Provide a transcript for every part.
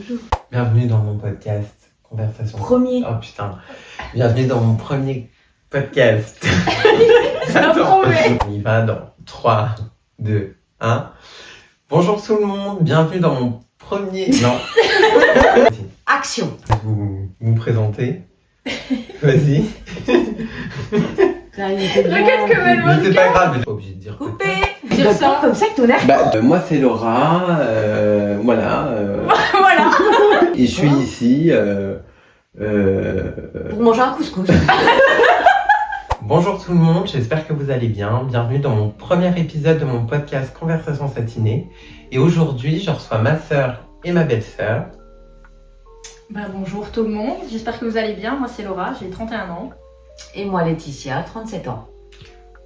Bonjour. Bienvenue dans mon podcast Conversation. Premier. Oh putain. Bienvenue dans mon premier podcast. Attends, on y va dans 3, 2, 1. Bonjour tout le monde, bienvenue dans mon premier... Non. Action. Vous présentez. Vas-y. Regarde comme elle Mais c'est pas grave, je suis pas obligé de dire. Coupé. Dire ça comme ça que ton air. Moi c'est Laura, voilà. Voilà. Et je suis ici. Pour manger un couscous. Bonjour tout le monde, j'espère que vous allez bien. Bienvenue dans mon premier épisode de mon podcast Conversation satinée. Et aujourd'hui, je reçois ma sœur et ma belle-sœur. Bonjour tout le monde, j'espère que vous allez bien. Moi c'est Laura, j'ai 31 ans. Et moi Laetitia, 37 ans.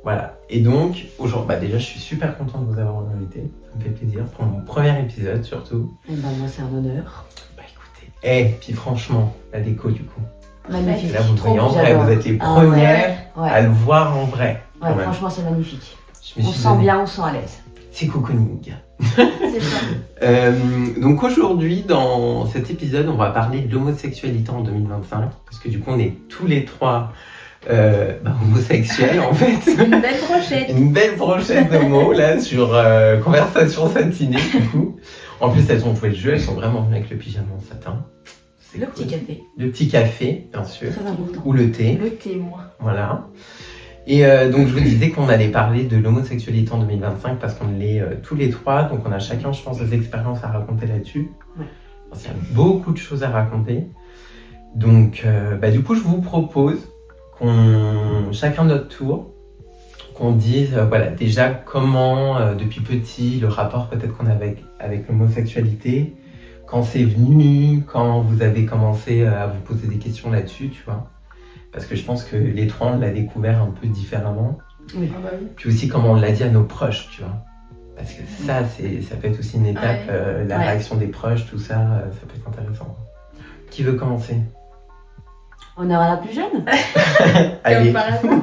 Voilà. Et donc, aujourd'hui, déjà, je suis super contente de vous avoir invité. Ça me fait plaisir pour mon premier épisode surtout. Et moi c'est un honneur. Écoutez, puis franchement, la déco du coup. Magnifique. Et là, vous le Trop voyez en vrai, j'adore. vous êtes les Ah premières ouais. à le voir en vrai. Ouais, quand même. franchement c'est magnifique. Je me On suis sent donné- bien, on sent à l'aise. C'est cocooning. C'est ça. Donc aujourd'hui, dans cet épisode, on va parler de l'homosexualité en 2025. Parce que du coup, on est tous les trois homosexuels en fait. Une belle brochette. Une belle brochette de mots là sur Conversation satinée du coup. En plus, elles ont joué le jeu, elles sont vraiment venues avec le pyjama en satin. C'est Le cool. petit café. Le petit café, bien sûr. Très important. Ou le thé. Le témoin. Voilà. Et donc je vous disais qu'on allait parler de l'homosexualité en 2025 parce qu'on l'est tous les trois, donc on a chacun, je pense, des expériences à raconter là-dessus. Ouais. Parce qu'il y a beaucoup de choses à raconter. Donc du coup, je vous propose qu'on, chacun notre tour, qu'on dise déjà comment, depuis petit, le rapport peut-être qu'on a avec l'homosexualité, quand c'est venu, quand vous avez commencé à vous poser des questions là-dessus, tu vois. Parce que je pense que les trois, on l'a découvert un peu différemment. Ah bah oui. Puis aussi comment on l'a dit à nos proches, tu vois. Parce que ça peut être aussi une étape, la Ouais. réaction des proches, tout ça, ça peut être intéressant. Qui veut commencer? Honneur à la plus jeune. Allez, Comme par hasard.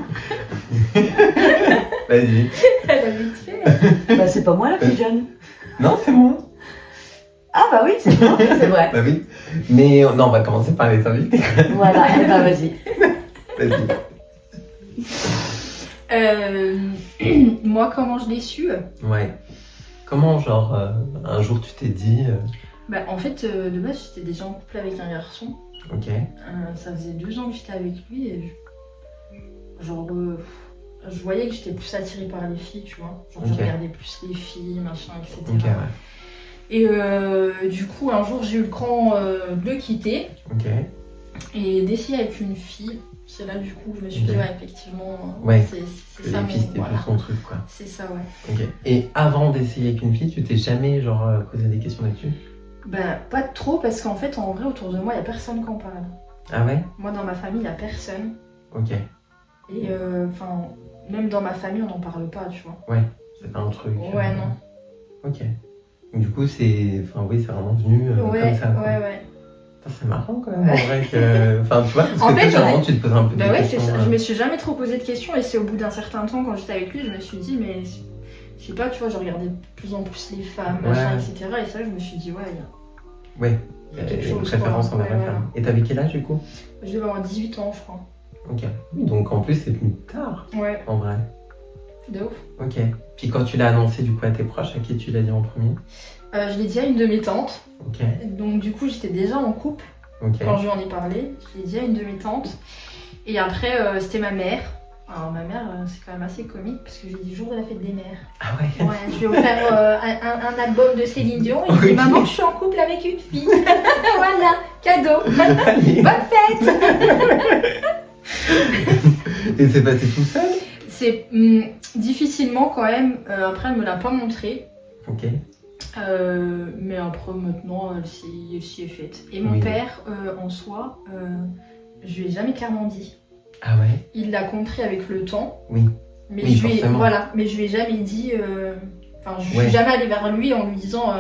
vas-y. Elle a vite fait. C'est pas moi la plus jeune. Non, c'est moi. Ah bah oui, c'est toi, c'est vrai. Bah oui. Mais non, on va commencer par les invités. Voilà, vas-y. Vas-y. Moi comment je l'ai su Ouais. Comment, genre, un jour tu t'es dit... En fait de base j'étais déjà en couple avec un garçon. Ok. Ça faisait 2 ans que j'étais avec lui et je voyais que j'étais plus attirée par les filles, tu vois. Genre Ok. je regardais plus les filles, machin, etc. Ok, ouais. Et du coup un jour j'ai eu le cran de le quitter Ok. et d'essayer avec une fille. C'est là du coup je me suis dit Ok. ouais effectivement Ouais. c'est Que ça les filles, c'était voilà. plus ton truc, quoi. C'est ça ouais. Ok. Et avant d'essayer avec une fille, tu t'es jamais, genre, posé des questions là-dessus? Pas trop parce qu'en fait en vrai autour de moi il y a personne qui en parle. Ah ouais? Moi dans ma famille il y a personne Ok. et même dans ma famille on n'en parle pas tu vois. C'est pas un truc... Ouais non. Ok. Du coup, c'est vraiment venu Ouais comme ça, quoi. ouais. Putain, c'est marrant quand même, en vrai, que... Enfin, tu vois, parce En que fait, toi, généralement, tu te poses un peu des Bah ouais questions. c'est ça, je me suis jamais trop posé de questions et c'est au bout d'un certain temps quand j'étais avec lui je me suis dit mais je sais pas tu vois je regardais de plus en plus les femmes Ouais. machin etc et ça je me suis dit ouais Ouais, il y a quelque une chose préférence quoi. envers Ouais, la voilà. femme. Et t'avais quel âge, du coup? Je devais avoir 18 ans je crois. Ok. Oui, donc en plus, c'est venu tard, Ouais en vrai. de ouf. Ok. Puis quand tu l'as annoncé, du coup, à tes proches, à qui tu l'as dit en premier? Je l'ai dit à une de mes tantes Ok. donc du coup j'étais déjà en couple. Ok. Quand je lui en ai parlé, je l'ai dit à une de mes tantes. Et après, c'était ma mère. Alors ma mère, c'est quand même assez comique parce que je lui ai dit jour de la fête des mères. Ah ouais? Ouais, je lui ai offert un album de Céline Dion et je lui ai dit Ok. maman, je suis en couple avec une fille. Voilà, cadeau. Allez. Bonne fête. Et c'est passé tout seul? C'est difficilement quand même. Après, elle me l'a pas montré. Ok. Mais après, maintenant, elle s'y est faite. Et mon Oui. père, en soi, je lui ai jamais clairement dit. Ah ouais? Il l'a compris avec le temps. Oui. Mais Oui, je lui ai, forcément. voilà, mais je lui ai jamais dit. Je Ouais. suis jamais allée vers lui en lui disant,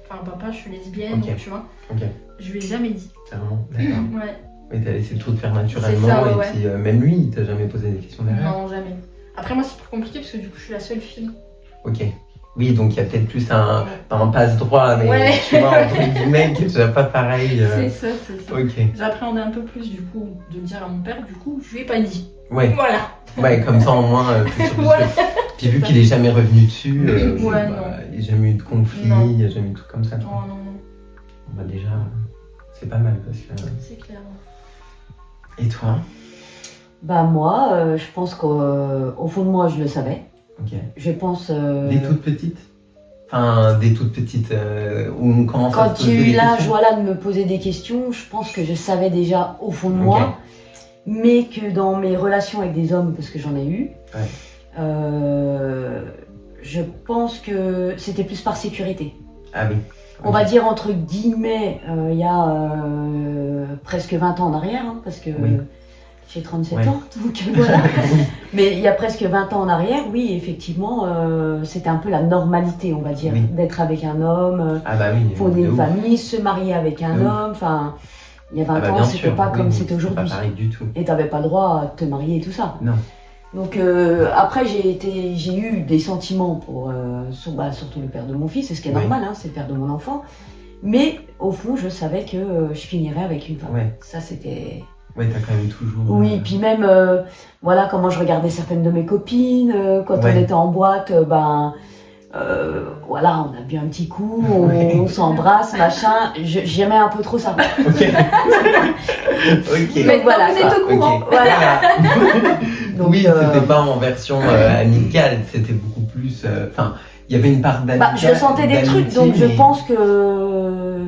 papa, je suis lesbienne, Ok. tu vois. Ok. Je lui ai jamais dit. C'est vraiment... D'accord. Ouais, Oui, t'as laissé tout te faire naturellement, C'est ça, ouais, et ouais. puis même lui, il t'a jamais posé des questions derrière? non, jamais. Après, moi, c'est plus compliqué parce que du coup, je suis la seule fille. Ok. Oui, donc il y a peut-être plus un passe-droit, mais Ouais. tu vois, entre guillemets, qui est déjà pas pareil. C'est ça, c'est ça. Ok. J'appréhendais un peu plus du coup de dire à mon père, du coup, je lui ai pas dit. Ouais, Voilà. ouais, comme ça au moins, t'es sûr de Voilà. ce que- Puis vu qu'il est jamais revenu dessus, Ouais, bah, non. il n'y a jamais eu de conflit, Non. il n'y a jamais eu de tout comme ça. Non, quoi. non, non, Bah déjà, c'est pas mal parce que. c'est clair. Et toi? Bah moi, je pense qu'au fond de moi, je le savais. Ok. Je pense... Des toutes petites? Enfin, des toutes petites où on commence à Quand se poser j'ai eu des l'âge questions. voilà, de me poser des questions, je pense que je savais déjà au fond de Ok. moi, mais que dans mes relations avec des hommes, parce que j'en ai eu, Ouais. je pense que c'était plus par sécurité. Ah oui. On va dire entre guillemets, il y a presque 20 ans en arrière, hein, parce que Oui. j'ai 37 Ouais. ans, donc voilà. Mais il y a presque 20 ans en arrière, oui, effectivement, c'était un peu la normalité, on va dire, Oui. d'être avec un homme, Ah bah oui. fonder de une ouf. famille, se marier avec un De ouf. homme, enfin, il y a 20 Ah bah ans, bien c'était sûr. pas oui, comme oui, c'était aujourd'hui. Pas pareil du tout. Et t'avais pas le droit à te marier et tout ça. Non. Donc après j'ai eu des sentiments pour surtout le père de mon fils, c'est ce qui est Oui. normal, hein, c'est le père de mon enfant. Mais au fond, je savais que je finirais avec une femme. Ouais. Ça c'était. Ouais, t'as quand même toujours. Oui, puis même voilà comment je regardais certaines de mes copines quand Ouais. on était en boîte, voilà, on a bu un petit coup, on s'embrasse, machin. J'aimais un peu trop ça. Ok. Ok. Mais voilà, vous êtes quoi. au courant. Ok. Voilà. Donc, oui, c'était pas en version amicale, c'était beaucoup plus. Enfin, il y avait une part d'amitié. je sentais des trucs, donc je mais- pense que.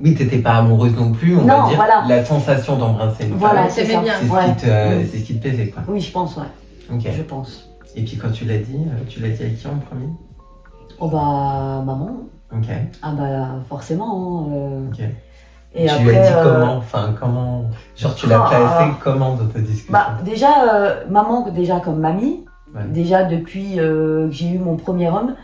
Oui, t'étais pas amoureuse non plus, on Non, va dire. voilà. La sensation d'embrasser une Voilà, femme, c'est t'aimais ça. bien. c'est ce, Ouais. c'est ce qui te plaisait, quoi. Oui, je pense, ouais. Ok. Je pense. Et puis quand tu l'as dit à qui en premier? Oh bah, maman. Ok. Ah bah, forcément. Ok. Et tu après, lui as dit comment? Enfin, comment? Genre, tu l'as placé comment dans ta discussion? Bah, déjà, maman, déjà comme mamie. Ouais. Déjà, depuis que j'ai eu mon premier homme.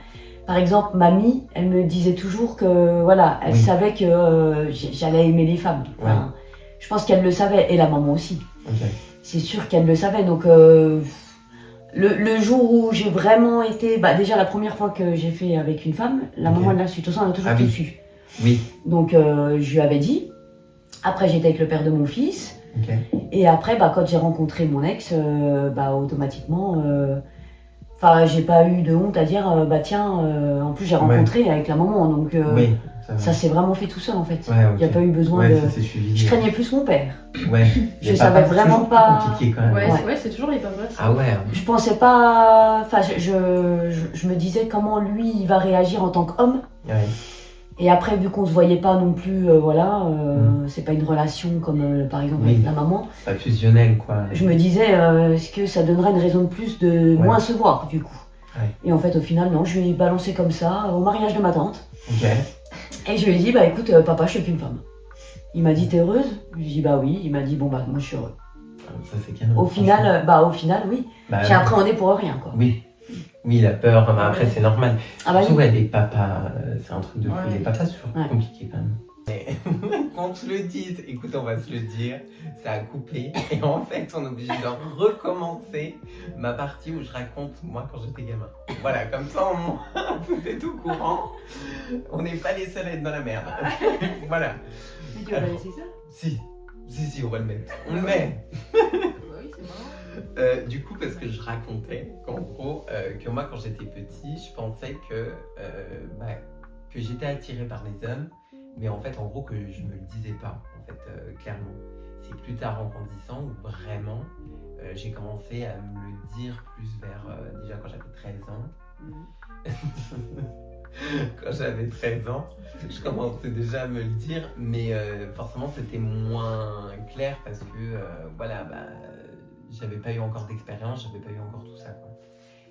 Par exemple, mamie, elle me disait toujours que, voilà, elle Oui. savait que j'allais aimer les femmes. Enfin, je pense qu'elle le savait, et la maman aussi. Ok. C'est sûr qu'elle le savait. Donc, le jour où j'ai vraiment été, bah déjà la première fois que j'ai fait avec une femme, la Ok. maman elle l'a su. De toute façon, elle a toujours Ah tout oui. su. Oui. Donc, je lui avais dit. Après, j'étais avec le père de mon fils. Ok. Et après, bah, quand j'ai rencontré mon ex, bah, automatiquement, enfin, j'ai pas eu de honte à dire, bah tiens, en plus j'ai rencontré avec la maman. Donc, Oui. va. ça s'est vraiment fait tout seul en fait. Ouais, Il n'y a ok. pas eu besoin Ouais, de. ça s'est suivi. Je craignais plus mon père. Ouais. Je Les savais papas, c'est vraiment toujours plus pas- compliqué quand même. Ouais, Ouais. c'est toujours les papas. ça. Ah ouais. Je pensais pas. Enfin, je me disais comment lui il va réagir en tant qu'homme. Ouais. Et après, vu qu'on se voyait pas non plus, voilà, c'est pas une relation comme par exemple Oui. avec la maman. Pas fusionnel quoi. Je me disais, est-ce que ça donnerait une raison de plus de moins se voir du coup. Ouais. Et en fait, au final, non, je lui ai balancé comme ça au mariage de ma tante. Ok. Et je lui ai dit, bah écoute, papa, je suis qu'une femme. Il m'a dit, t'es heureuse? Je lui ai dit, bah oui. Il m'a dit, bon, bah moi je suis heureux. Ça c'est canon. Au final, oui. Bah, J'ai appréhendé pour rien, quoi. Oui. Oui, la peur, mais après c'est normal. Ah bah Surtout, oui. ouais, les papas, c'est un truc de fou. Ouais. Les papas, c'est toujours Ouais. compliqué quand même. Qu'on se le dise, écoute, on va se le dire, ça a coupé. Et en fait, on est obligé de recommencer ma partie où je raconte moi quand j'étais gamin. Voilà, comme ça, vous êtes au courant. On n'est pas les seuls à être dans la merde. Voilà. Mais tu vas pas laisser ça? Si, on va le mettre. On le met. Oui, c'est marrant. Du coup, parce que je racontais qu'en gros, que moi quand j'étais petit, je pensais que j'étais attirée par les hommes, mais en fait, en gros, que je me le disais pas, en fait, clairement. C'est plus tard en grandissant où vraiment j'ai commencé à me le dire plus vers, déjà quand j'avais 13 ans. Quand j'avais 13 ans, je commençais déjà à me le dire, mais forcément c'était moins clair parce que voilà, j'avais pas eu encore d'expérience, j'avais pas eu encore tout ça, quoi.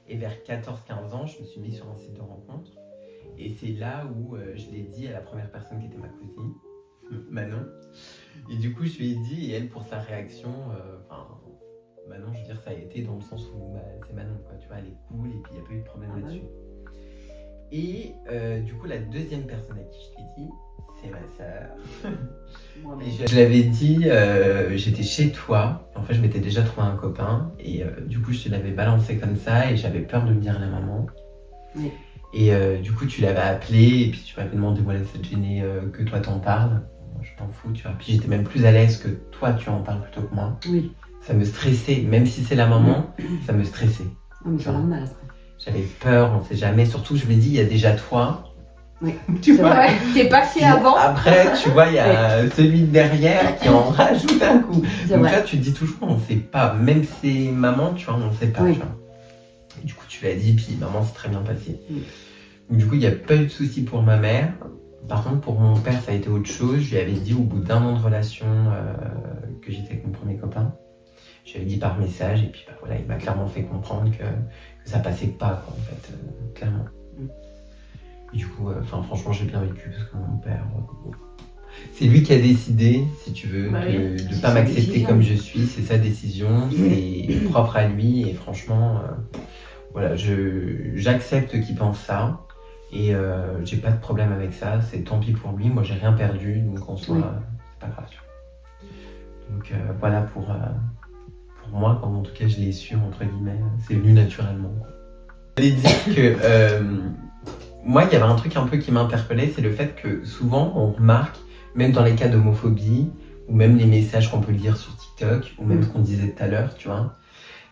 Et vers 14-15 ans, je me suis mis sur un site de rencontre et c'est là où je l'ai dit à la première personne qui était ma cousine, Manon. Et du coup, je lui ai dit, et elle, pour sa réaction, Manon, je veux dire, ça a été dans le sens où c'est Manon, quoi, tu vois, elle est cool et puis il n'y a pas eu de problème Ah, là-dessus. Et du coup, la deuxième personne à qui je l'ai dit, c'est ma sœur. Moi-même. Et je l'avais dit, j'étais chez toi. En fait, je m'étais déjà trouvé un copain. Et du coup, je te l'avais balancé comme ça. Et j'avais peur de le dire à la maman. Oui. Et du coup, tu l'avais appelé et puis tu m'avais demandé, voilà, ça te gênait que toi t'en parles. Moi, je t'en fous, tu vois. Puis j'étais même plus à l'aise que toi tu en parles plutôt que moi. Oui. Ça me stressait, même si c'est la maman, ça me stressait. Ah, mais c'est normal après. J'avais peur, on sait jamais. Surtout, je me dis, il y a déjà toi. Oui. Tu vois. Ouais, t'es passé Puis avant. Après, tu vois, il y a celui de derrière qui en rajoute un coup. C'est Donc vrai. là, tu te dis toujours, on sait pas. Même si c'est maman, tu vois, on sait pas. Oui. Tu vois. Et du coup, tu l'as dit, puis maman, c'est très bien passé. Mm. Donc, du coup, il n'y a pas eu de souci pour ma mère. Par contre, pour mon père, ça a été autre chose. Je lui avais dit au bout d'1 an de relation que j'étais avec mon premier copain. Je lui avais dit par message, et puis bah, voilà, il m'a clairement fait comprendre que ça passait pas, quoi, en fait, clairement. Mm. Et du coup, franchement, j'ai bien vécu parce que mon père, c'est lui qui a décidé, si tu veux, Bah de oui, ne c'est pas sa m'accepter décision. comme je suis. C'est sa décision, c'est propre à lui, et franchement, voilà, j'accepte qu'il pense ça. Et j'ai pas de problème avec ça, c'est tant pis pour lui, moi j'ai rien perdu, donc en soi, Oui. c'est pas grave. Donc voilà pour moi, comme en tout cas je l'ai su, entre guillemets, c'est venu naturellement. Je voulais dire que moi il y avait un truc un peu qui m'interpellait, c'est le fait que souvent on remarque, même dans les cas d'homophobie, ou même les messages qu'on peut lire sur TikTok, ou même ce qu'on disait tout à l'heure, tu vois,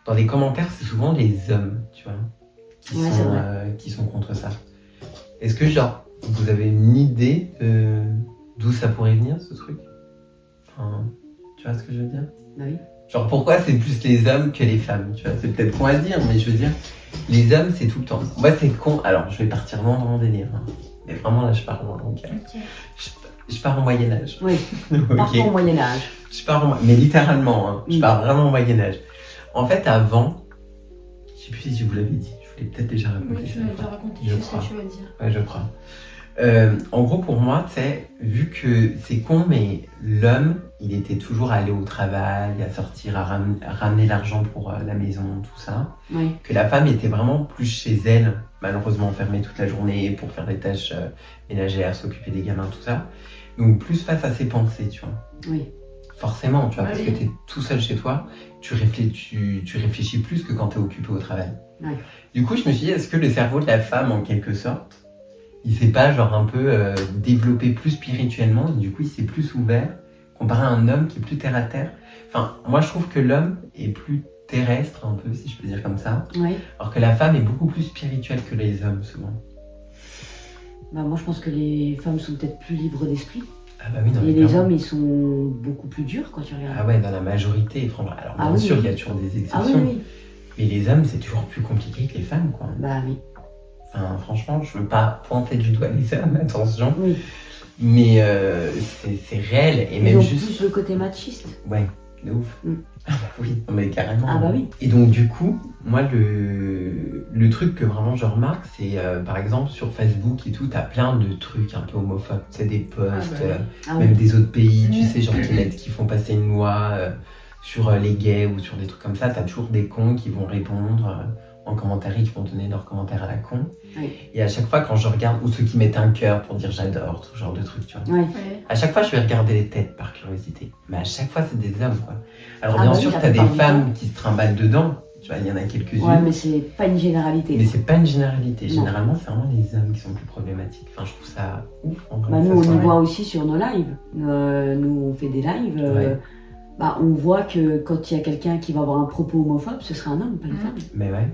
dans les commentaires c'est souvent les hommes, tu vois, Ouais, c'est vrai. qui sont contre ça. Est-ce que, genre, vous avez une idée d'où ça pourrait venir, ce truc? Enfin, tu vois ce que je veux dire? Bah oui. Genre, pourquoi c'est plus les hommes que les femmes? Tu vois, c'est peut-être con à dire, mais je veux dire, les hommes, c'est tout le temps. Moi, c'est con. Alors, je vais partir loin dans mon délire. Hein. Mais vraiment, là, je pars loin. Ok. Je pars au Moyen-Âge. Oui. Ok. Partons au Moyen-Âge. Je pars mais littéralement, hein. Je pars vraiment au Moyen-Âge. En fait, avant, je sais plus si je vous l'avais dit. Je l'ai peut-être déjà raconté. Oui, tu cette m'as fois. déjà raconté, Je je sais ce crois. que tu vas dire. Ouais, je crois. En gros, pour moi, tu sais, vu que c'est con, mais l'homme, il était toujours allé au travail, à sortir, à ramener l'argent pour la maison, tout ça. Oui. Que la femme était vraiment plus chez elle, malheureusement enfermée toute la journée pour faire des tâches ménagères, s'occuper des gamins, tout ça. Donc plus face à ses pensées, tu vois. Oui. Forcément, tu vois, Ah parce oui. que tu es tout seul chez toi, tu réfléchis plus que quand tu es occupé au travail. Ouais. Du coup, je me suis dit, est-ce que le cerveau de la femme, en quelque sorte, il s'est pas genre un peu développé plus spirituellement, et du coup il s'est plus ouvert, comparé à un homme qui est plus terre à terre. Enfin, moi je trouve que l'homme est plus terrestre un peu, si je peux dire comme ça, Oui. alors que la femme est beaucoup plus spirituelle que les hommes souvent. Bah moi je pense que les femmes sont peut-être plus libres d'esprit. Ah bah oui, non, Et mais les clairement. hommes ils sont beaucoup plus durs quand tu regardes. Ah ouais, dans la majorité, franchement. Alors Ah bien oui, sûr, oui. il y a toujours des Ah oui, exceptions, oui. mais les hommes c'est toujours plus compliqué que les femmes, quoi. Bah oui. Enfin, franchement, je veux pas pointer du doigt les hommes, attention, Oui. mais c'est réel, et Ils même ont juste... plus le côté machiste. Ouais, de ouf. Mm. Ah bah oui, non, mais carrément. Ah bah oui. Et donc du coup, moi le truc que vraiment je remarque, c'est par exemple sur Facebook et tout, t'as plein de trucs un peu homophobes, tu sais, des posts, Ah bah oui. Ah même oui. des autres pays, tu Mm. sais, genre qui font passer une loi sur les gays ou sur des trucs comme ça, t'as toujours des cons qui vont répondre en commentaire et qui vont donner leurs commentaires à la con. Oui. Et à chaque fois quand je regarde, ou ceux qui mettent un cœur pour dire j'adore, ce genre de trucs, tu vois. Ouais. Ouais. À chaque fois, je vais regarder les têtes par curiosité. Mais à chaque fois, c'est des hommes, quoi. Alors, Ah bien bah oui, sûr, la t'as des plupart du femmes qui se trimballent dedans. Tu vois, il y en a quelques-unes. Ouais, mais c'est pas une généralité. Mais c'est pas une généralité. Non. Généralement, c'est vraiment les hommes qui sont plus problématiques. Enfin, je trouve ça ouf. En vrai, Bah, que nous, ça on soit y vrai. voit aussi sur nos lives. Nous, on fait des lives. Ouais. Bah, on voit que quand il y a quelqu'un qui va avoir un propos homophobe, ce sera un homme, pas une Mhm. femme. Mais ouais.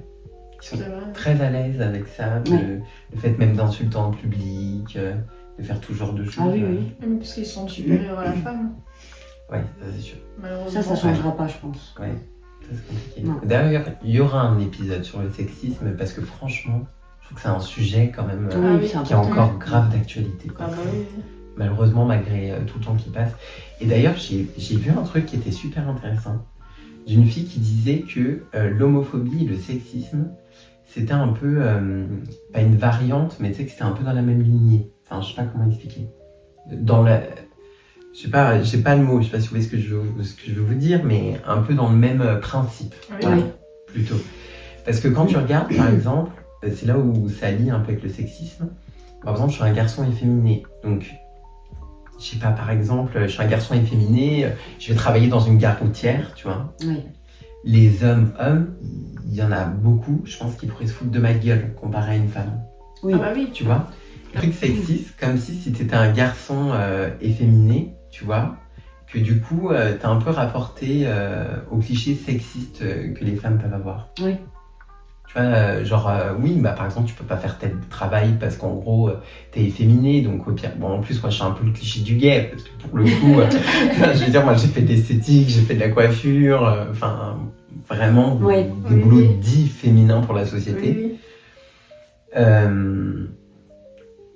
Ils sont C'est vrai. très à l'aise avec ça. Ouais. Le fait même d'insulter en public, de faire tout genre de choses. Ah oui, oui. Même parce qu'ils sont supérieurs à la femme, Ouais, ça c'est sûr. malheureusement. Ça changera pas, je pense. Ouais, ça c'est compliqué. Non. D'ailleurs, il y aura un épisode sur le sexisme parce que franchement, je trouve que c'est un sujet quand même Ah oui, c'est qui est important. encore grave d'actualité, quoi. Ah bah oui. Malheureusement, malgré tout le temps qui passe. Et d'ailleurs, j'ai vu un truc qui était super intéressant. D'une fille qui disait que l'homophobie et le sexisme, c'était un peu, pas une variante, mais tu sais que c'était un peu dans la même lignée. Enfin, je sais pas comment expliquer. Dans la... Je sais pas, j'ai pas le mot, je sais pas si vous voyez ce que je veux vous dire, mais un peu dans le même principe, Oui. voilà, plutôt. Parce que quand tu regardes, par exemple, c'est là où ça lie un peu avec le sexisme. Par exemple, je suis un garçon efféminé, donc je sais pas, par exemple, je suis un garçon efféminé, je vais travailler dans une gare routière, tu vois. Oui. Les hommes, il y en a beaucoup, je pense, qui pourraient se foutre de ma gueule comparé à une femme. Oui. Ah bah oui. tu vois. Le truc sexiste, comme si t'étais un garçon efféminé, tu vois, que du coup, t'as un peu rapporté aux clichés sexistes que les femmes peuvent avoir. Oui. Tu vois, oui, bah par exemple, tu peux pas faire tel travail parce qu'en gros, t'es efféminé, donc au pire, bon, en plus, moi, je suis un peu le cliché du gay, parce que pour le coup, je veux dire, moi, j'ai fait de l'esthétique, j'ai fait de la coiffure, enfin, vraiment, Ouais. des Oui, boulots oui. dits féminins pour la société. Oui,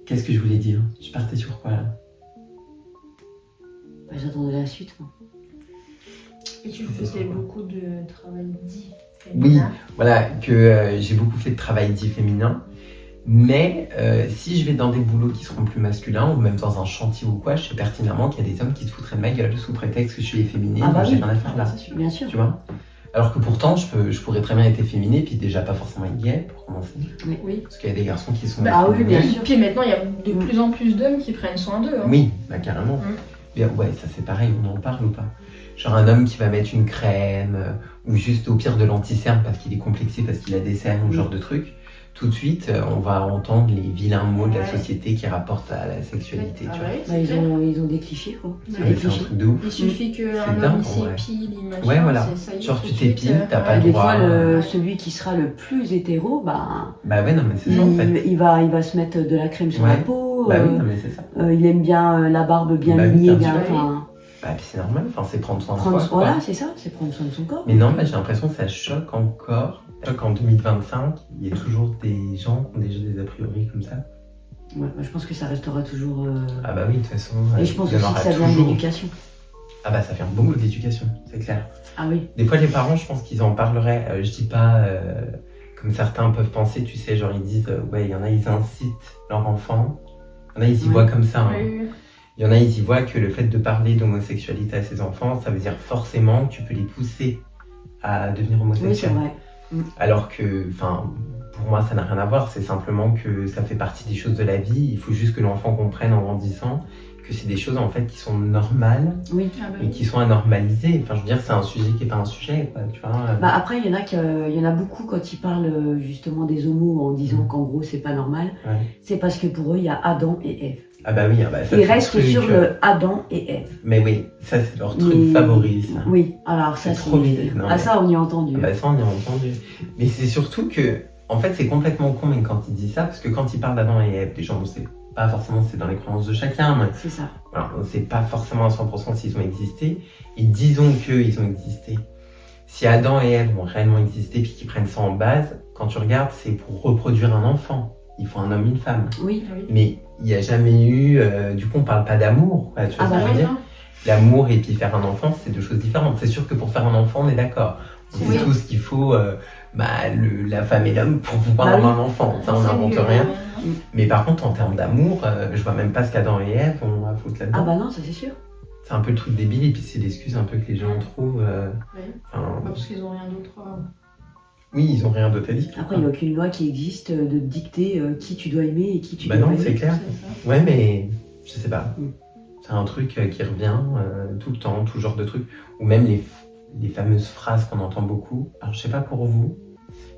Qu'est-ce que je voulais dire? Je partais sur quoi, là? Bah, j'attendais la suite, moi. Et tu faisais beaucoup de travail dit Oui, féminin. voilà, que j'ai beaucoup fait de travail dit féminin. Mais si je vais dans des boulots qui seront plus masculins, ou même dans un chantier ou quoi, je sais pertinemment qu'il y a des hommes qui se foutraient de ma gueule sous prétexte que je suis efféminé, Ah bah moi j'ai oui. rien à faire là. C'est sûr. Bien sûr. Tu vois? Alors que pourtant, je pourrais très bien être efféminé, puis déjà pas forcément être gay, pour commencer. Oui. Parce qu'il y a des garçons qui sont... Bah oui, bien Et sûr. puis maintenant, il y a de plus en plus d'hommes qui prennent soin d'eux. Hein. Oui, bah carrément. Mm. Mais ouais, ça c'est pareil, on en parle ou pas? Genre un homme qui va mettre une crème, ou juste au pire de l'anti-cerne parce qu'il est complexé, parce qu'il a des cernes, ou ce genre de truc. Tout de suite, on va entendre les vilains mots de la Ouais. société qui rapportent à la sexualité, Ah tu bah vois. oui, Bah, c'est clair. ils ont des clichés, quoi. Ouais, C'est Ouais, des c'est un clichés. truc de ouf. Il suffit qu'un C'est homme dingue, il ouais. s'épile, il machin, Ouais, voilà. ça y est, Genre, tout tu de suite, t'épiles, t'as pas Et le des droit. fois, Ouais. celui qui sera le plus hétéro, bah, Bah ouais, non, mais c'est ça en fait. il va se mettre de la crème sur Ouais. la peau. Bah oui, non, mais c'est ça. Il aime bien la barbe bien Bah oui, lignée, bien bien. sûr. Enfin, Bah puis c'est normal, enfin c'est prendre soin de prendre, soi. quoi. voilà, c'est ça, c'est prendre soin de son corps. Mais non, bah, j'ai l'impression que ça choque encore. Ça choque en 2025, il y a toujours des gens qui ont déjà des a priori comme ça. Ouais, bah, je pense que ça restera toujours. Ah bah oui, de toute façon, Et je pense il y en aussi que aura ça vient de toujours. l'éducation. Ah bah ça vient beaucoup d'éducation, c'est clair. Ah oui. Des fois les parents, je pense qu'ils en parleraient, je dis pas comme certains peuvent penser, tu sais, genre ils disent, ouais, il y en a, ils incitent leur enfant, il y en a, ils y Ouais. voient comme ça. Hein. Oui, oui. Il y en a, ils y voient que le fait de parler d'homosexualité à ses enfants, ça veut dire forcément que tu peux les pousser à devenir Oui, c'est homosexuels. vrai. Alors que, enfin, pour moi, ça n'a rien à voir. C'est simplement que ça fait partie des choses de la vie. Il faut juste que l'enfant comprenne en grandissant que c'est des choses en fait qui sont normales Oui. Ah bah et oui. qui sont à normaliser. Enfin, je veux dire, c'est un sujet qui est pas un sujet, quoi. Tu vois. Bah après, il y en a beaucoup quand ils parlent justement des homos en disant qu'en gros c'est pas normal. Ouais. C'est parce que pour eux, il y a Adam et Ève. Ah bah oui, ah bah ça, Ils c'est le restent truc, sur le Adam et Ève. Mais oui, ça c'est leur truc Mais- favori, ça. Oui, alors ça C'est trop bizarre, non, Ah mais- ça, on y a entendu. Ah bah ça, on y a entendu. Mais c'est surtout que, en fait, c'est complètement con même quand il dit ça, parce que quand il parle d'Adam et Ève, déjà on sait pas forcément c'est dans les croyances de chacun, mais C'est ça. voilà, on ne sait pas forcément à 100% s'ils ont existé. Et disons qu'ils ont existé. Si Adam et Ève ont réellement existé puis qu'ils prennent ça en base, quand tu regardes, c'est pour reproduire un enfant. Il faut un homme, une femme. Oui. Ah oui. Mais il n'y a jamais eu. Du coup, on parle pas d'amour. Quoi, tu vois Ah ce bah que je veux oui, dire? non. L'amour et puis faire un enfant, c'est deux choses différentes. C'est sûr que pour faire un enfant, on est d'accord. On Oui. sait tous qu'il faut la femme et l'homme pour pouvoir Bah avoir oui. un enfant. Ça, on C'est n'invente mieux, rien. ouais. Mais par contre, en termes d'amour, je vois même pas ce qu'Adam et Ève ont à foutre là-dedans. Ah bah non, ça c'est sûr. C'est un peu le truc débile et puis c'est l'excuse un peu que les gens trouvent. Oui. Enfin, Bah, parce qu'ils ont rien d'autre. oui, ils ont rien d'autre à dire. Après, il n'y a aucune loi qui existe de dicter qui tu dois aimer et qui tu Bah dois non, aimer. c'est clair. C'est ça. Ouais, mais je sais pas. Mm. C'est un truc qui revient tout le temps, tout genre de trucs. Ou même les fameuses phrases qu'on entend beaucoup. Alors, je sais pas pour vous.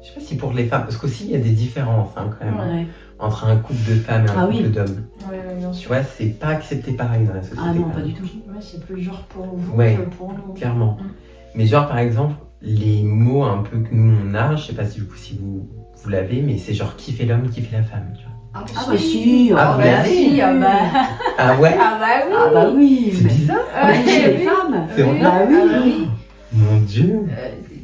Je sais pas si pour les femmes, parce qu'aussi il y a des différences hein, quand même Ouais. entre un couple de femmes et un Ah couple oui. d'hommes. Ouais, bien Tu sûr. vois, c'est pas accepté pareil dans la société. Ah non, quand pas même. du tout. Ouais, c'est plus genre pour vous Ouais. que pour nous. Clairement. Mm. Mais genre par exemple, les mots un peu que nous on a, je sais pas si du coup si vous l'avez, mais c'est genre qui fait l'homme, qui fait la femme. Tu vois. Ah, Ah bah si, Ah, oh, vous bah l'avez si, ah bah. Ah ouais. Ah bah oui. Ah bah oui. C'est mais- bizarre. mais Ouais, chez les oui. femmes. C'est vrai. Bah oui. Ah bah oui. Mon Dieu.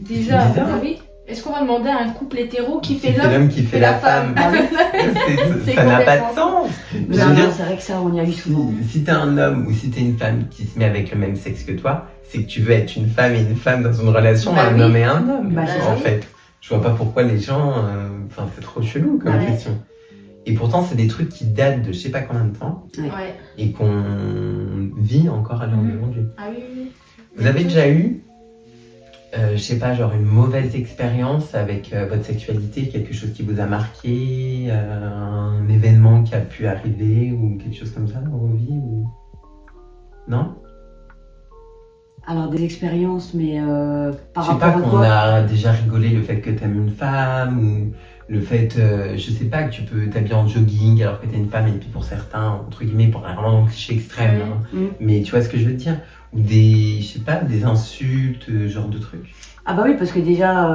Déjà, C'est bizarre. bah oui. Est-ce qu'on va demander à un couple hétéro qui fait Qui l'homme qui fait la femme. Ah oui. C'est Ça n'a pas de complètement- sens. Mais Je veux non, dire, c'est vrai que ça, on y a eu souvent. si t'es un homme ou si t'es une femme qui se met avec le même sexe que toi, c'est que tu veux être une femme et une femme dans une relation, Bah un oui. homme et un homme. Bah en oui. fait, je vois pas pourquoi les gens. Enfin, c'est trop chelou comme Ouais. question. Et pourtant, c'est des trucs qui datent de je sais pas combien de temps Ouais. et qu'on vit encore à l'heure Mhm. d'aujourd'hui. Ah oui, oui. Vous avez déjà eu, je sais pas, genre une mauvaise expérience avec votre sexualité, quelque chose qui vous a marqué, un événement qui a pu arriver ou quelque chose comme ça dans vos vies ou... Non? Alors des expériences, mais par Je sais pas, rapport à qu'on quoi a déjà rigolé le fait que t'aimes une femme ou le fait, je sais pas, que tu peux t'habiller en jogging alors que t'es une femme, et puis pour certains, entre guillemets, pour un vraiment cliché extrême, Ouais. hein. Mm. Mais tu vois ce que je veux te dire? Ou des, je sais pas, des insultes, genre de trucs. Ah bah oui, parce que déjà,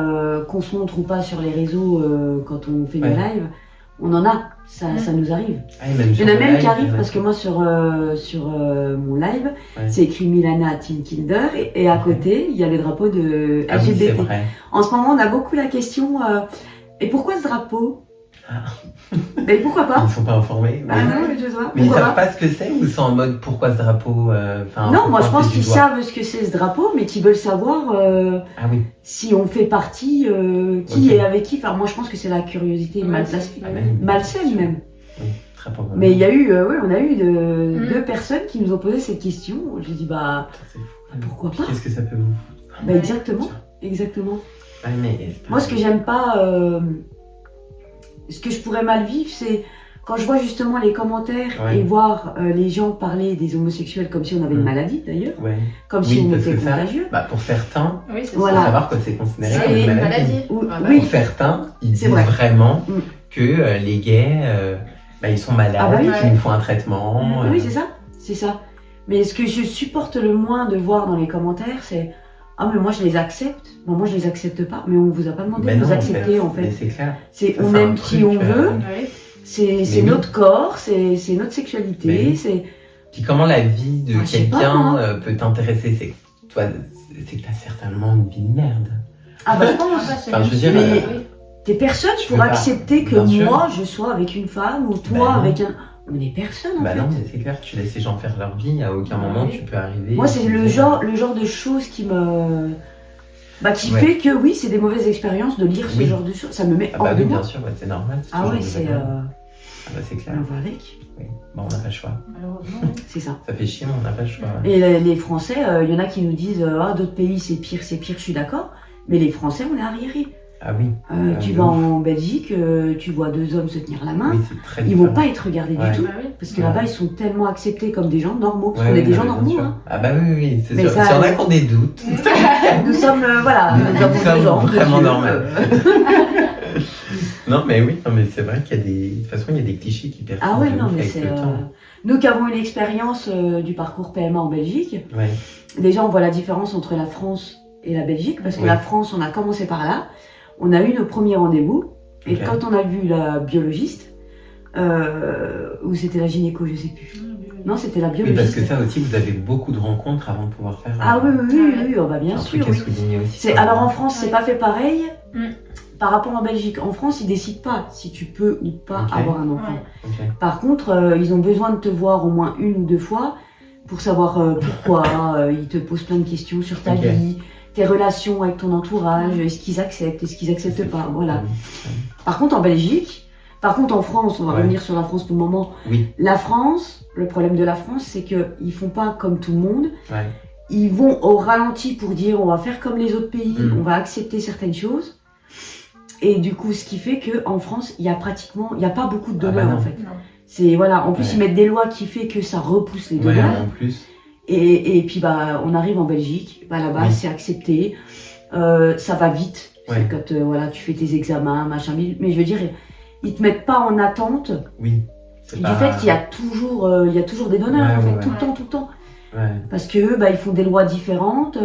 qu'on se montre ou pas sur les réseaux quand on fait des Ouais. lives, on en a, ça nous arrive. Ah, et même Il y en a sur le même qui live, arrivent parce que moi sur mon live, Ouais. c'est écrit Milana Team Kinder et à côté il y a le drapeau de Ah oui, c'est LGBT. vrai. En ce moment on a beaucoup la question et pourquoi ce drapeau? Ah. Mais pourquoi pas? Ils sont pas informés. Ah non, je sais pas. Mais ils Pourquoi savent pas ce que c'est, ou ils sont en mode pourquoi ce drapeau, Non, moi je pourquoi on pense fait du qu'ils doigt. savent ce que c'est ce drapeau, mais qu'ils veulent savoir Ah oui. si on fait partie, qui Ok. est avec qui. Enfin, moi je pense que c'est la curiosité Ouais, mal c'est- placée. Ah, même. Malsaine même. Oui, très probablement. Mais il y a eu, oui, on a eu Mm. deux personnes qui nous ont posé cette question. J'ai dit, bah, Putain, c'est fou. pourquoi Puis pas? qu'est-ce que ça peut vous... Bah, exactement, exactement. Ah, mais... Moi, ce que j'aime pas, ce que je pourrais mal vivre, c'est quand je vois justement les commentaires Ouais. et voir les gens parler des homosexuels comme si on avait une Mm. maladie d'ailleurs, Ouais. comme si Oui, on parce était que ça, contagieux. bah, pour certains, Oui, c'est Voilà. faut savoir que c'est considéré ça. comme C'est une une maladie. maladie. Ou- Ah bah oui. Pour certains, ils C'est disent vrai. vraiment Mm. que les gays, bah, ils sont malades, Ah bah oui. qu'ils nous font un traitement. Mm. Oui, c'est ça, c'est ça. Mais ce que je supporte le moins de voir dans les commentaires, c'est ah mais moi je les accepte. Bon, moi je les accepte pas. Mais on vous a pas demandé Mais de non, nous accepter en mais fait. c'est clair. C'est Ça, on c'est un aime qui truc, on veut. Oui. C'est oui. notre corps, c'est notre sexualité. Mais oui. C'est Puis comment la vie de Ah, je sais pas, quelqu'un moi. peut t'intéresser, c'est que toi, c'est que t'as certainement une vie de merde. ah bah je Ah, pense. bah, c'est Enfin, je veux bien dire, sûr, mais- oui. T'es personne Je pour peux pas. accepter que Bien sûr. moi je sois avec une femme ou toi Bah non. avec un. On est personne en Bah fait. non, mais c'est clair, tu laisses les gens faire leur vie, à aucun Ah moment oui. tu peux arriver. Moi c'est et le dire, genre de choses qui me. Bah, qui Ouais. fait que oui, c'est des mauvaises expériences de lire ce Oui. genre de choses. Ça me met Ah hors bah de oui, moi. bien sûr, ouais, c'est normal. Ah toujours ouais, c'est. désagréable. Ah bah c'est clair. On va avec. Oui. Bon, on n'a pas le choix. Malheureusement, oui. C'est ça. Ça fait chier, mais on n'a pas le choix. Et les Français, il y en a qui nous disent ah d'autres pays c'est pire, je suis d'accord. Mais les Français, on est arriérés. Ah oui, Tu de vas ouf. en Belgique, tu vois deux hommes se tenir la main. oui, c'est très Ils vont différent. pas être regardés Ouais. du tout. Bah oui. Parce que Ouais. là-bas, ils sont tellement acceptés comme des gens normaux. Parce Ouais, qu'on est oui, des non, gens mais bien normaux. sûr. Hein. Ah bah oui, c'est Mais sûr. ça- S'il y en a qui ont des doutes. Nous sommes, voilà, Nous nous avons sommes deux jambes, vraiment deux yeux, normales. Non, mais oui, non, mais c'est vrai qu'il y a des. De toute façon, il y a des clichés qui persistent. Ah ouais, de non, ouf mais avec c'est. le temps. Nous qui avons une expérience du parcours PMA en Belgique, Ouais. déjà on voit la différence entre la France et la Belgique, parce que Oui. la France, on a commencé par là, on a eu nos premiers rendez-vous, et Ok. quand on a vu la biologiste, ou c'était la gynéco, je sais plus. Non, c'était la Oui, biologiste. parce que ça aussi, vous avez beaucoup de rencontres avant de pouvoir faire. Ah oui, oui, oui, oui, oh, bah, bien un sûr. truc à Oui. souligner aussi. C'est, quoi. alors en France, c'est Ouais. pas fait pareil Mm. par rapport en Belgique. En France, ils décident pas si tu peux ou pas Ok. avoir un enfant. Ouais. Ok. Par contre, ils ont besoin de te voir au moins une ou deux fois pour savoir pourquoi. Ils te posent plein de questions sur ta Ok. vie, tes relations avec ton entourage, est-ce qu'ils acceptent, est-ce qu'ils acceptent C'est pas. fou. Voilà. Par contre, en Belgique, par contre en France, on va Ouais. revenir sur la France pour le moment. Oui. La France, le problème de la France, c'est que ils font pas comme tout le monde. Ouais. Ils vont au ralenti pour dire on va faire comme les autres pays, Mm. on va accepter certaines choses. Et du coup, ce qui fait que en France, il y a pas beaucoup de Ah bah donneurs non. en fait. Non. C'est voilà, en plus Ouais. ils mettent des lois qui fait que ça repousse les Ouais, donneurs. en plus. Et puis bah on arrive en Belgique, bah là-bas Oui. c'est accepté, ça va vite. Ouais. C'est quand voilà tu fais tes examens, machin. Mais je veux dire, ils te mettent pas en attente Oui. C'est du pas- fait qu'il y a toujours des donneurs Ouais, en fait, ouais, tout ouais. le temps. Ouais. Parce que eux, bah, ils font des lois différentes.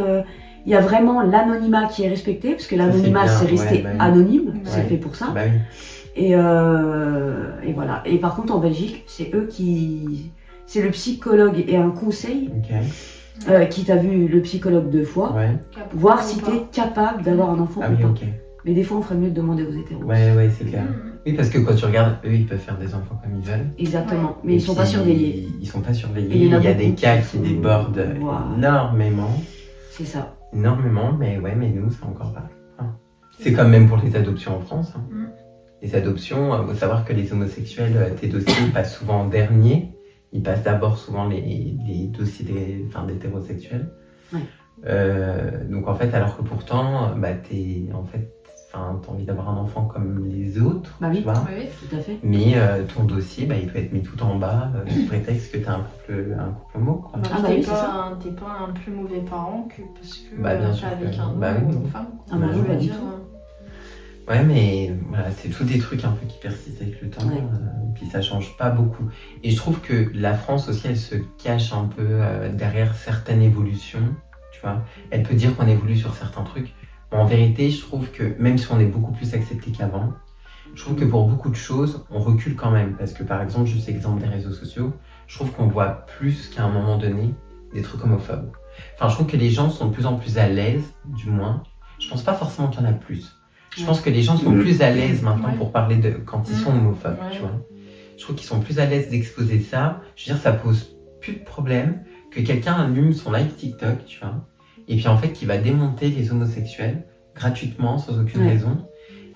Il y a vraiment l'anonymat qui est respecté, parce que l'anonymat bien, c'est resté ouais, bah oui. anonyme, c'est Ouais. fait pour ça. Bah oui. Et voilà. Et par contre en Belgique, c'est eux qui, c'est le psychologue et un conseil Ok. qui t'a vu le psychologue 2 fois, Ouais. voir si t'es capable d'avoir un enfant Ah ou oui, pas. ok. Mais des fois, on ferait mieux de demander aux hétéros. Ouais, ouais, c'est clair. Mm. Oui, parce que quand tu regardes, eux, ils peuvent faire des enfants comme ils veulent. Exactement. Mais Et ils sont pas puis, surveillés. Ils sont pas surveillés. Et il y en a Il y a beaucoup des cas qui qui sont- débordent Voilà. énormément. C'est ça. Énormément, mais ouais, mais nous, c'est encore pas. Enfin, c'est comme même pour les adoptions en France. Hein. Mm. Les adoptions, faut savoir que les homosexuels, tes dossiers passent souvent en dernier. Ils passent d'abord souvent les dossiers d'hétérosexuels. Ouais. Donc en fait, alors que pourtant, bah, t'as envie d'avoir un enfant comme les autres, Bah oui. tu vois. Oui. Tout à fait. Mais ton dossier, bah, il peut être mis tout en bas sous prétexte que t'as un couple homo, quoi. Bah, Ah bah t'es oui, c'est t'es pas un plus mauvais parent que parce que Bah, bien t'es sûr avec que- un homme bah oui, ou non. une femme. Ah bah oui, Je veux pas du dire, tout. Ouais, mais voilà, c'est tous des trucs un peu qui persistent avec le temps, Ouais. puis ça change pas beaucoup. Et je trouve que la France aussi, elle se cache un peu derrière certaines évolutions, tu vois. Elle peut dire qu'on évolue sur certains trucs. Mais en vérité, je trouve que même si on est beaucoup plus accepté qu'avant, je trouve que pour beaucoup de choses, on recule quand même. Parce que par exemple, juste l'exemple des réseaux sociaux, je trouve qu'on voit plus qu'à un moment donné des trucs homophobes. Enfin, je trouve que les gens sont de plus en plus à l'aise, du moins. Je pense pas forcément qu'il y en a plus. Je pense que les gens sont plus à l'aise maintenant Ouais. pour parler de quand ils sont homophobes, Ouais. tu vois. Je trouve qu'ils sont plus à l'aise d'exposer ça. Je veux dire, ça pose plus de problème que quelqu'un allume son live TikTok, tu vois, et puis en fait, qui va démonter les homosexuels gratuitement, sans aucune Ouais. raison.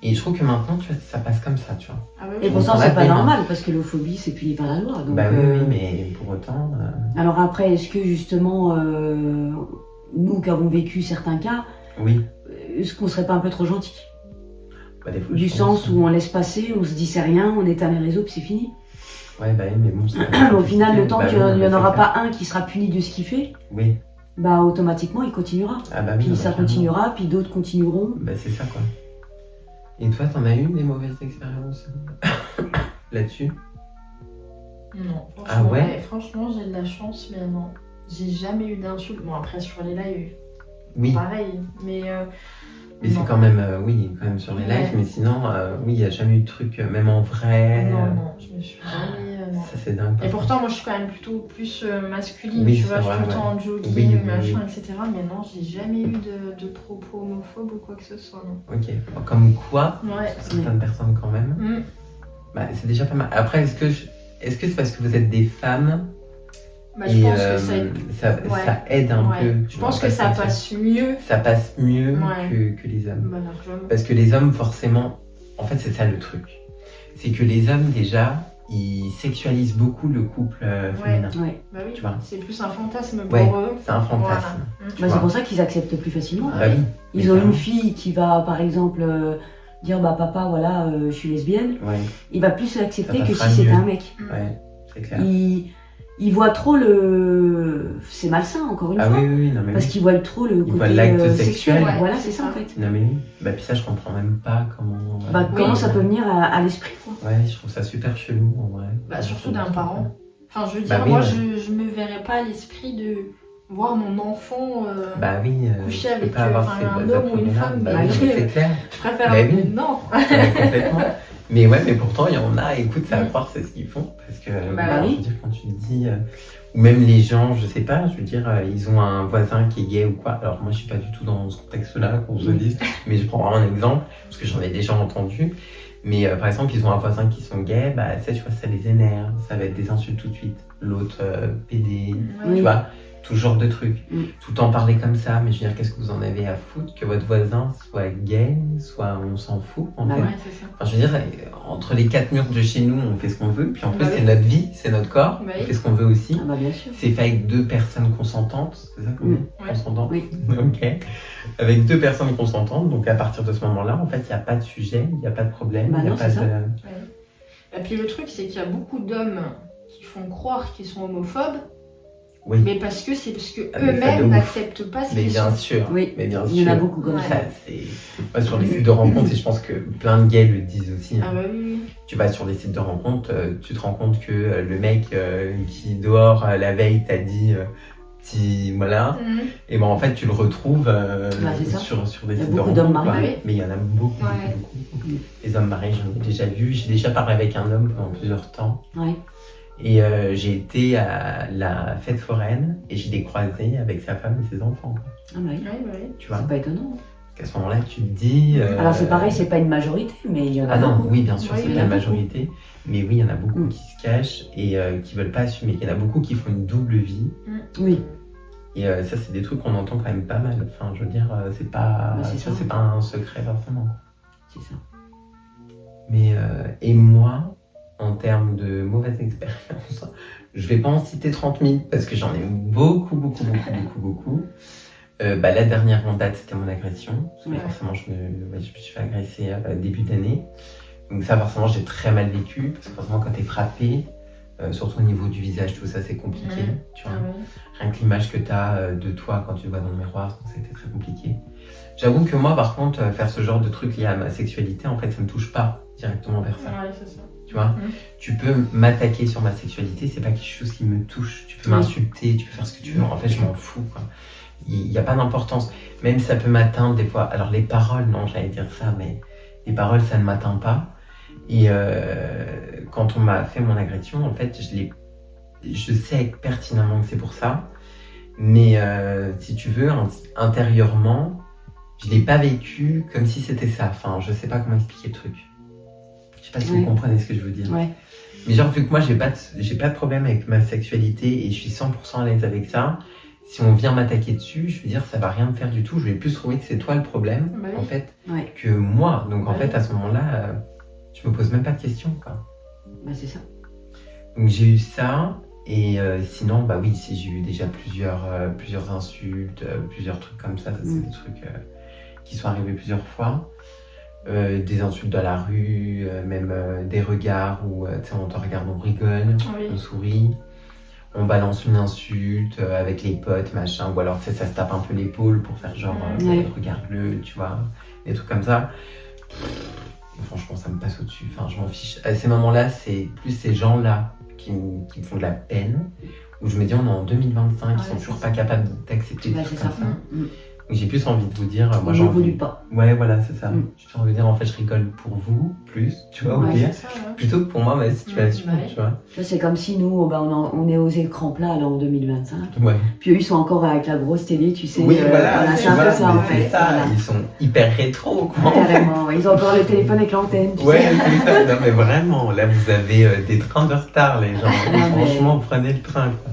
Et je trouve que maintenant, tu vois, ça passe comme ça, tu vois. Ah ouais, Et oui. pourtant, on c'est l'a pas bien. normal parce que l'homophobie, c'est puni par la loi. Donc, Bah oui, mais pour autant. Alors après, est-ce que justement, nous qui avons vécu certains cas, Oui. est-ce qu'on serait pas un peu trop gentil? Bah, des fois, Du je pense, sens où on laisse passer, on se dit c'est rien, on éteint les réseaux, puis c'est fini. Ouais, bah oui, mais bon. c'est Au final, le temps Bah qu'il oui, n'y en bah, aura c'est clair. pas un qui sera puni de ce qu'il fait, Oui. bah automatiquement il continuera. Ah bah oui. Puis non, ça mais clairement. continuera, puis d'autres continueront. Bah c'est ça quoi. Et toi, t'en as eu des mauvaises expériences là-dessus? Non, franchement, Ah ouais franchement, j'ai de la chance, mais non. J'ai jamais eu d'insultes. Bon, après, sur les lives, Oui, pareil, mais. mais c'est non. quand même, oui, quand même sur les Ouais. lives, mais sinon, oui, il n'y a jamais eu de truc, même en vrai. Non, je me suis jamais. Non. Ça c'est dingue. Et pourtant, moi, je suis quand même plutôt plus masculine, Oui, tu c'est vois, je suis vrai, tout le temps en jogging, Oui, oui, machin, oui. etc. Mais non, j'ai jamais eu de propos homophobes ou quoi que ce soit, non. Ok, comme quoi, Ouais. certaines personnes quand même, Mm. bah, c'est déjà pas mal. Après, est-ce que c'est parce que vous êtes des femmes Bah, je et pense que ça. Ouais. ça aide un Ouais. peu? Je pense que ça passe mieux. Ça passe mieux Ouais. que les hommes. Bah, largement. Parce que les hommes, forcément, en fait, c'est ça le truc. C'est que les hommes, déjà, ils sexualisent beaucoup le couple féminin. Ouais. Bah oui, Tu vois. c'est plus un fantasme pour Ouais, eux. c'est un fantasme. Voilà. tu Bah, vois. c'est pour ça qu'ils acceptent plus facilement. Bah oui. Ils mais ont clairement. une fille qui va par exemple dire bah papa voilà je suis lesbienne, Ouais, il va plus l'accepter Ça que passera si c'était mieux. un mec. ouais, c'est clair. Il voit trop le... C'est malsain encore une Ah fois. oui, oui, non mais Parce oui. qu'il voit trop le Il voit côté l'acte sexuel. sexuel. Ouais, Voilà, c'est c'est ça ça. en fait. Non mais oui. Bah puis ça, je comprends même pas comment... Bah, Oui. comment ça peut venir à l'esprit quoi. Ouais, je trouve ça super chelou en vrai. Bah, surtout d'un parent. Enfin, je veux Bah dire, oui, moi, ouais. je me verrais pas à l'esprit de voir mon enfant. Bah oui, Coucher tu peux avec, pas avoir enfin, ces un bonnes homme ou une opinions-là. femme, Bah mais oui, oui. c'est clair. Je préfère. Bah oui. Non. Ouais, complètement. Mais ouais, mais pourtant, il y en a, écoute, ça à croire, c'est ce qu'ils font. Parce que, Bah je oui. veux dire, quand tu te dis, ou même les gens, je sais pas, je veux dire, ils ont un voisin qui est gay ou quoi. Alors, moi, je suis pas du tout dans ce contexte-là, qu'on se Oui. dise, mais je prends vraiment un exemple, parce que j'en ai déjà entendu. Mais par exemple, ils ont un voisin qui sont gays, bah, ça, tu vois, ça les énerve, ça va être des insultes tout de suite. L'autre, PD, Oui. tu vois, tout genre de trucs. Mm. Tout en parler comme ça, mais je veux dire, qu'est-ce que vous en avez à foutre que votre voisin soit gay, soit on s'en fout, en Bah fait. Ouais, c'est ça. Enfin, je veux dire, entre les quatre murs de chez nous, on fait ce qu'on veut, puis en plus, Bah c'est oui. notre vie, c'est notre corps, Bah on oui. fait ce qu'on veut aussi. Ah bah bien sûr. C'est fait avec deux personnes consentantes, c'est ça qu'on dit Ouais. Consentantes Oui. Ok. Avec deux personnes consentantes, donc à partir de ce moment-là, en fait, il n'y a pas de sujet, il n'y a pas de problème, Bah il n'y a non, pas c'est de. ça. Et puis le truc, c'est qu'il y a beaucoup d'hommes qui font croire qu'ils sont homophobes, Oui, mais parce que c'est parce que Ah, mais ça, de eux-mêmes ouf. n'acceptent pas ce mais qu'ils bien sont. sûr. Oui. Mais bien Il y en a sûr. beaucoup comme Ouais. ça. Ça, c'est. Ouais, sur les sites de rencontres, et je pense que plein de gays le disent aussi. hein. Ah bah oui. Tu vas sur les sites de rencontres, tu te rends compte que le mec qui dehors la veille t'a dit voilà, Mhm. et ben en fait tu le retrouves c'est ça. sur des Il y a sites de beaucoup rencontres. d'hommes quoi. mariés. Mais il y en a beaucoup, Ouais. beaucoup. Les hommes mariés, j'en ai déjà vu. J'ai déjà parlé avec un homme pendant plusieurs temps. Ouais. Et j'ai été à la fête foraine et je l'ai croisé avec sa femme et ses enfants. quoi. Ah bah oui. Ouais, bah oui. Tu vois, C'est pas étonnant. qu'à ce moment-là, tu te dis. Alors c'est pareil, c'est pas une majorité, mais il y en a Ah non, beaucoup. oui, bien sûr, Oui, c'est il y pas en la a beaucoup. majorité. Mais oui, il y en a beaucoup Mm. qui se cachent et qui veulent pas assumer. Il y en a beaucoup qui font une double vie. Oui. Et ça, c'est des trucs qu'on entend quand même pas mal. Enfin, je veux dire, c'est pas, Bah, c'est ça, ça. c'est pas un secret forcément. C'est ça. Mais et moi, en termes de mauvaise expérience, je vais pas en citer 30 000 parce que j'en ai eu beaucoup. La dernière en date, c'était mon agression. Parce que Ouais. forcément, je me suis fait agresser début d'année. Donc ça, forcément, j'ai très mal vécu. Parce que forcément, quand t'es frappé, surtout au niveau du visage, tout ça, c'est compliqué, tu vois. Ah ouais. Rien que l'image que tu as de toi quand tu te vois dans le miroir, c'était très compliqué. J'avoue que moi, par contre, faire ce genre de truc lié à ma sexualité, en fait, ça me touche pas directement vers ça. Ouais, c'est ça. Tu vois, tu peux m'attaquer sur ma sexualité, c'est pas quelque chose qui me touche. Tu peux m'insulter, tu peux faire ce que tu veux. En fait, je m'en fous, quoi. Il n'y a pas d'importance. Même ça peut m'atteindre des fois. Alors, les paroles, non, j'allais dire ça, mais les paroles, ça ne m'atteint pas. Et quand on m'a fait mon agression, en fait, je sais pertinemment que c'est pour ça. Mais si tu veux, intérieurement, je l'ai pas vécu comme si c'était ça. Enfin, je sais pas comment expliquer le truc. Je sais pas si vous comprenez ce que je veux dire. Ouais. Mais genre, vu que moi, j'ai pas de problème avec ma sexualité et je suis 100% à l'aise avec ça, si on vient m'attaquer dessus, je veux dire, ça va rien me faire du tout. Je vais plus trouver que c'est toi le problème, en fait, que moi. Donc, en fait, à ce moment-là, je me pose même pas de questions, quoi. Bah, c'est ça. Donc, j'ai eu ça. Et sinon, bah oui, si j'ai eu déjà plusieurs insultes, plusieurs trucs comme ça c'est des trucs qui sont arrivés plusieurs fois. Des insultes dans la rue, même des regards où on te regarde, on rigole, on sourit, on balance une insulte avec les potes, machin, ou alors ça se tape un peu l'épaule pour faire genre regarde-le, tu vois, des trucs comme ça. Franchement, ça me passe au-dessus, enfin, je m'en fiche. À ces moments-là, c'est plus ces gens-là qui me font de la peine, où je me dis on est en 2025, ils sont toujours pas capables d'accepter des trucs comme ça. Donc j'ai plus envie de vous dire, moi j'en évolue pas. Ouais, voilà, c'est ça. J'ai plus envie de dire, en fait, je rigole pour vous, plus, tu vois, plutôt que pour moi, ma situation, tu vois. C'est comme si nous, on est aux écrans plats là en 2025. Ouais. Puis eux, ils sont encore avec la grosse télé, tu sais. Oui, voilà, c'est un peu ça en fait. Ça. Voilà. Ils sont hyper rétro, quoi. Carrément, ils ont encore le téléphone avec l'antenne. Ouais, c'est ça. Non, mais vraiment, là, vous avez des trains de retard, les gens. Franchement, prenez le train, quoi.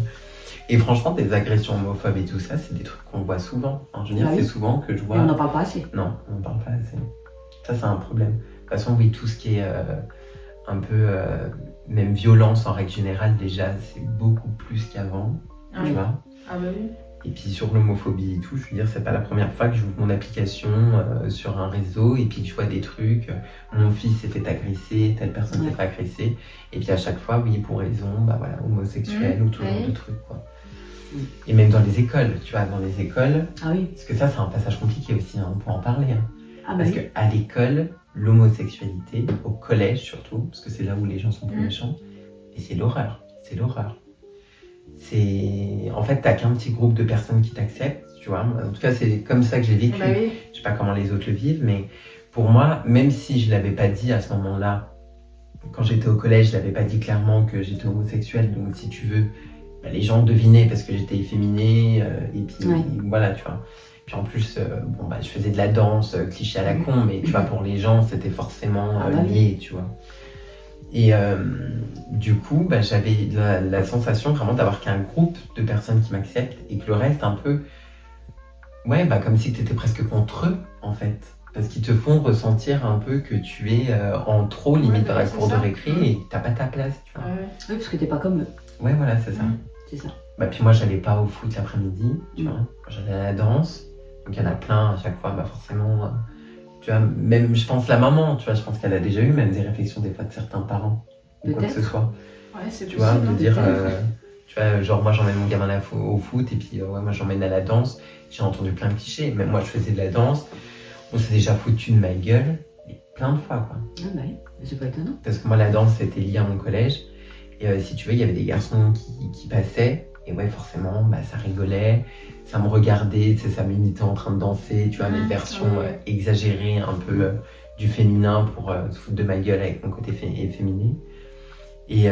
Et franchement, des agressions homophobes et tout ça, c'est des trucs qu'on voit souvent. Enfin, je veux dire, c'est souvent que je vois... Et on n'en parle pas assez. Non, on n'en parle pas assez. Ça, c'est un problème. De toute façon, oui, tout ce qui est un peu... même violence en règle générale, déjà, c'est beaucoup plus qu'avant, tu vois. Ah bah oui. Et puis sur l'homophobie et tout, je veux dire, c'est pas la première fois que j'ouvre mon application sur un réseau et puis que je vois des trucs, mon fils s'est fait agresser, telle personne s'est fait agresser, et puis à chaque fois, oui, pour raison, bah voilà, homosexuelle ou tout genre de trucs, quoi. Et même dans les écoles, tu vois, dans les écoles, parce que ça, c'est un passage compliqué aussi, on peut en parler. Parce qu'à l'école, l'homosexualité, au collège surtout, parce que c'est là où les gens sont plus méchants, et c'est l'horreur, c'est l'horreur. En fait, t'as qu'un petit groupe de personnes qui t'acceptent, tu vois. En tout cas, c'est comme ça que j'ai vécu. Je sais pas comment les autres le vivent, mais pour moi, même si je l'avais pas dit à ce moment-là, quand j'étais au collège, je l'avais pas dit clairement que j'étais homosexuelle, donc si tu veux, les gens devinaient parce que j'étais efféminée, et puis voilà, tu vois. Puis en plus, je faisais de la danse, cliché à la con, mais tu vois, pour les gens, c'était forcément lié, tu vois. Et du coup, j'avais la sensation vraiment d'avoir qu'un groupe de personnes qui m'acceptent et que le reste un peu, comme si tu étais presque contre eux, en fait. Parce qu'ils te font ressentir un peu que tu es en trop, limite dans la cour de récré et que t'as pas ta place, tu vois. Oui, parce que t'es pas comme eux. Ouais, voilà, c'est ça. C'est ça. Puis moi, j'allais pas au foot l'après-midi, tu vois. J'allais à la danse. Donc il y en a plein à chaque fois, forcément. Tu vois, même, je pense, la maman, tu vois, je pense qu'elle a déjà eu même des réflexions des fois de certains parents, ou quoi que ce soit. Ouais, c'est tu possible. vois, de dire, tu vois, genre, moi j'emmène mon gamin au foot, et puis, moi j'emmène à la danse. J'ai entendu plein de clichés, même moi je faisais de la danse, on s'est déjà foutu de ma gueule, plein de fois, quoi. Ah bah oui, c'est pas étonnant. Parce que moi, la danse, c'était lié à mon collège, et si tu veux, il y avait des garçons qui passaient, et ouais, forcément, ça rigolait, ça me regardait, ça m'imitait en train de danser, tu vois, mes versions exagérées un peu du féminin pour se foutre de ma gueule avec mon côté féminin. Et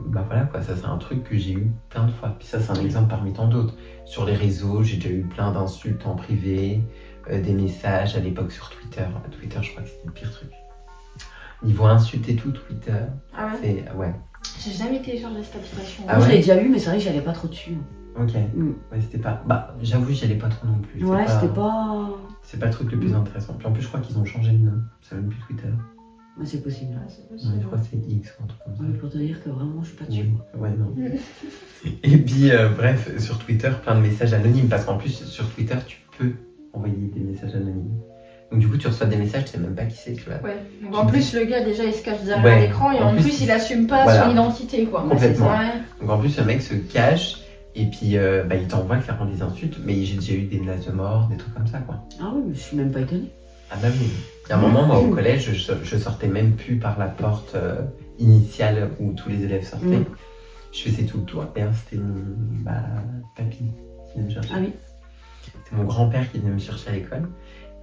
voilà, quoi, ça c'est un truc que j'ai eu plein de fois. Puis ça, c'est un exemple parmi tant d'autres. Sur les réseaux, j'ai déjà eu plein d'insultes en privé, des messages à l'époque sur Twitter. Twitter, je crois que c'était le pire truc. Niveau insultes et tout, Twitter, c'est... Ouais. J'ai jamais téléchargé cette application. Moi, je l'ai déjà eu, mais c'est vrai que j'allais pas trop dessus. Ok. Ouais, c'était pas... j'avoue, j'y allais pas trop non plus. Ouais, c'était pas... C'est pas le truc le plus intéressant. Puis en plus, je crois qu'ils ont changé de nom. C'est même plus Twitter. Ouais, c'est possible. Ouais, je crois que c'est X ou un truc comme ça. Ouais, pour te dire que vraiment, je suis pas dessus. Ouais, non. Et puis, bref, sur Twitter, plein de messages anonymes. Parce qu'en plus, sur Twitter, tu peux envoyer des messages anonymes. Donc du coup, tu reçois des messages, tu sais même pas qui c'est, tu vois. Ouais. Donc en plus, le gars, déjà, il se cache derrière Ouais. l'écran et En en plus, plus, il assume pas voilà. son identité, quoi. Complètement. Ouais. Donc en plus, le mec se cache et puis il t'envoie clairement des insultes. Mais j'ai déjà eu des menaces de mort, des trucs comme ça, quoi. Ah oui, mais je suis même pas étonnée. Ah bah oui. Il y a un moment, moi, au collège, je sortais même plus par la porte initiale où tous les élèves sortaient. Mm. Je faisais tout le tour. Et c'était mon papy qui venait me chercher. Ah oui. C'est mon grand-père qui venait me chercher à l'école.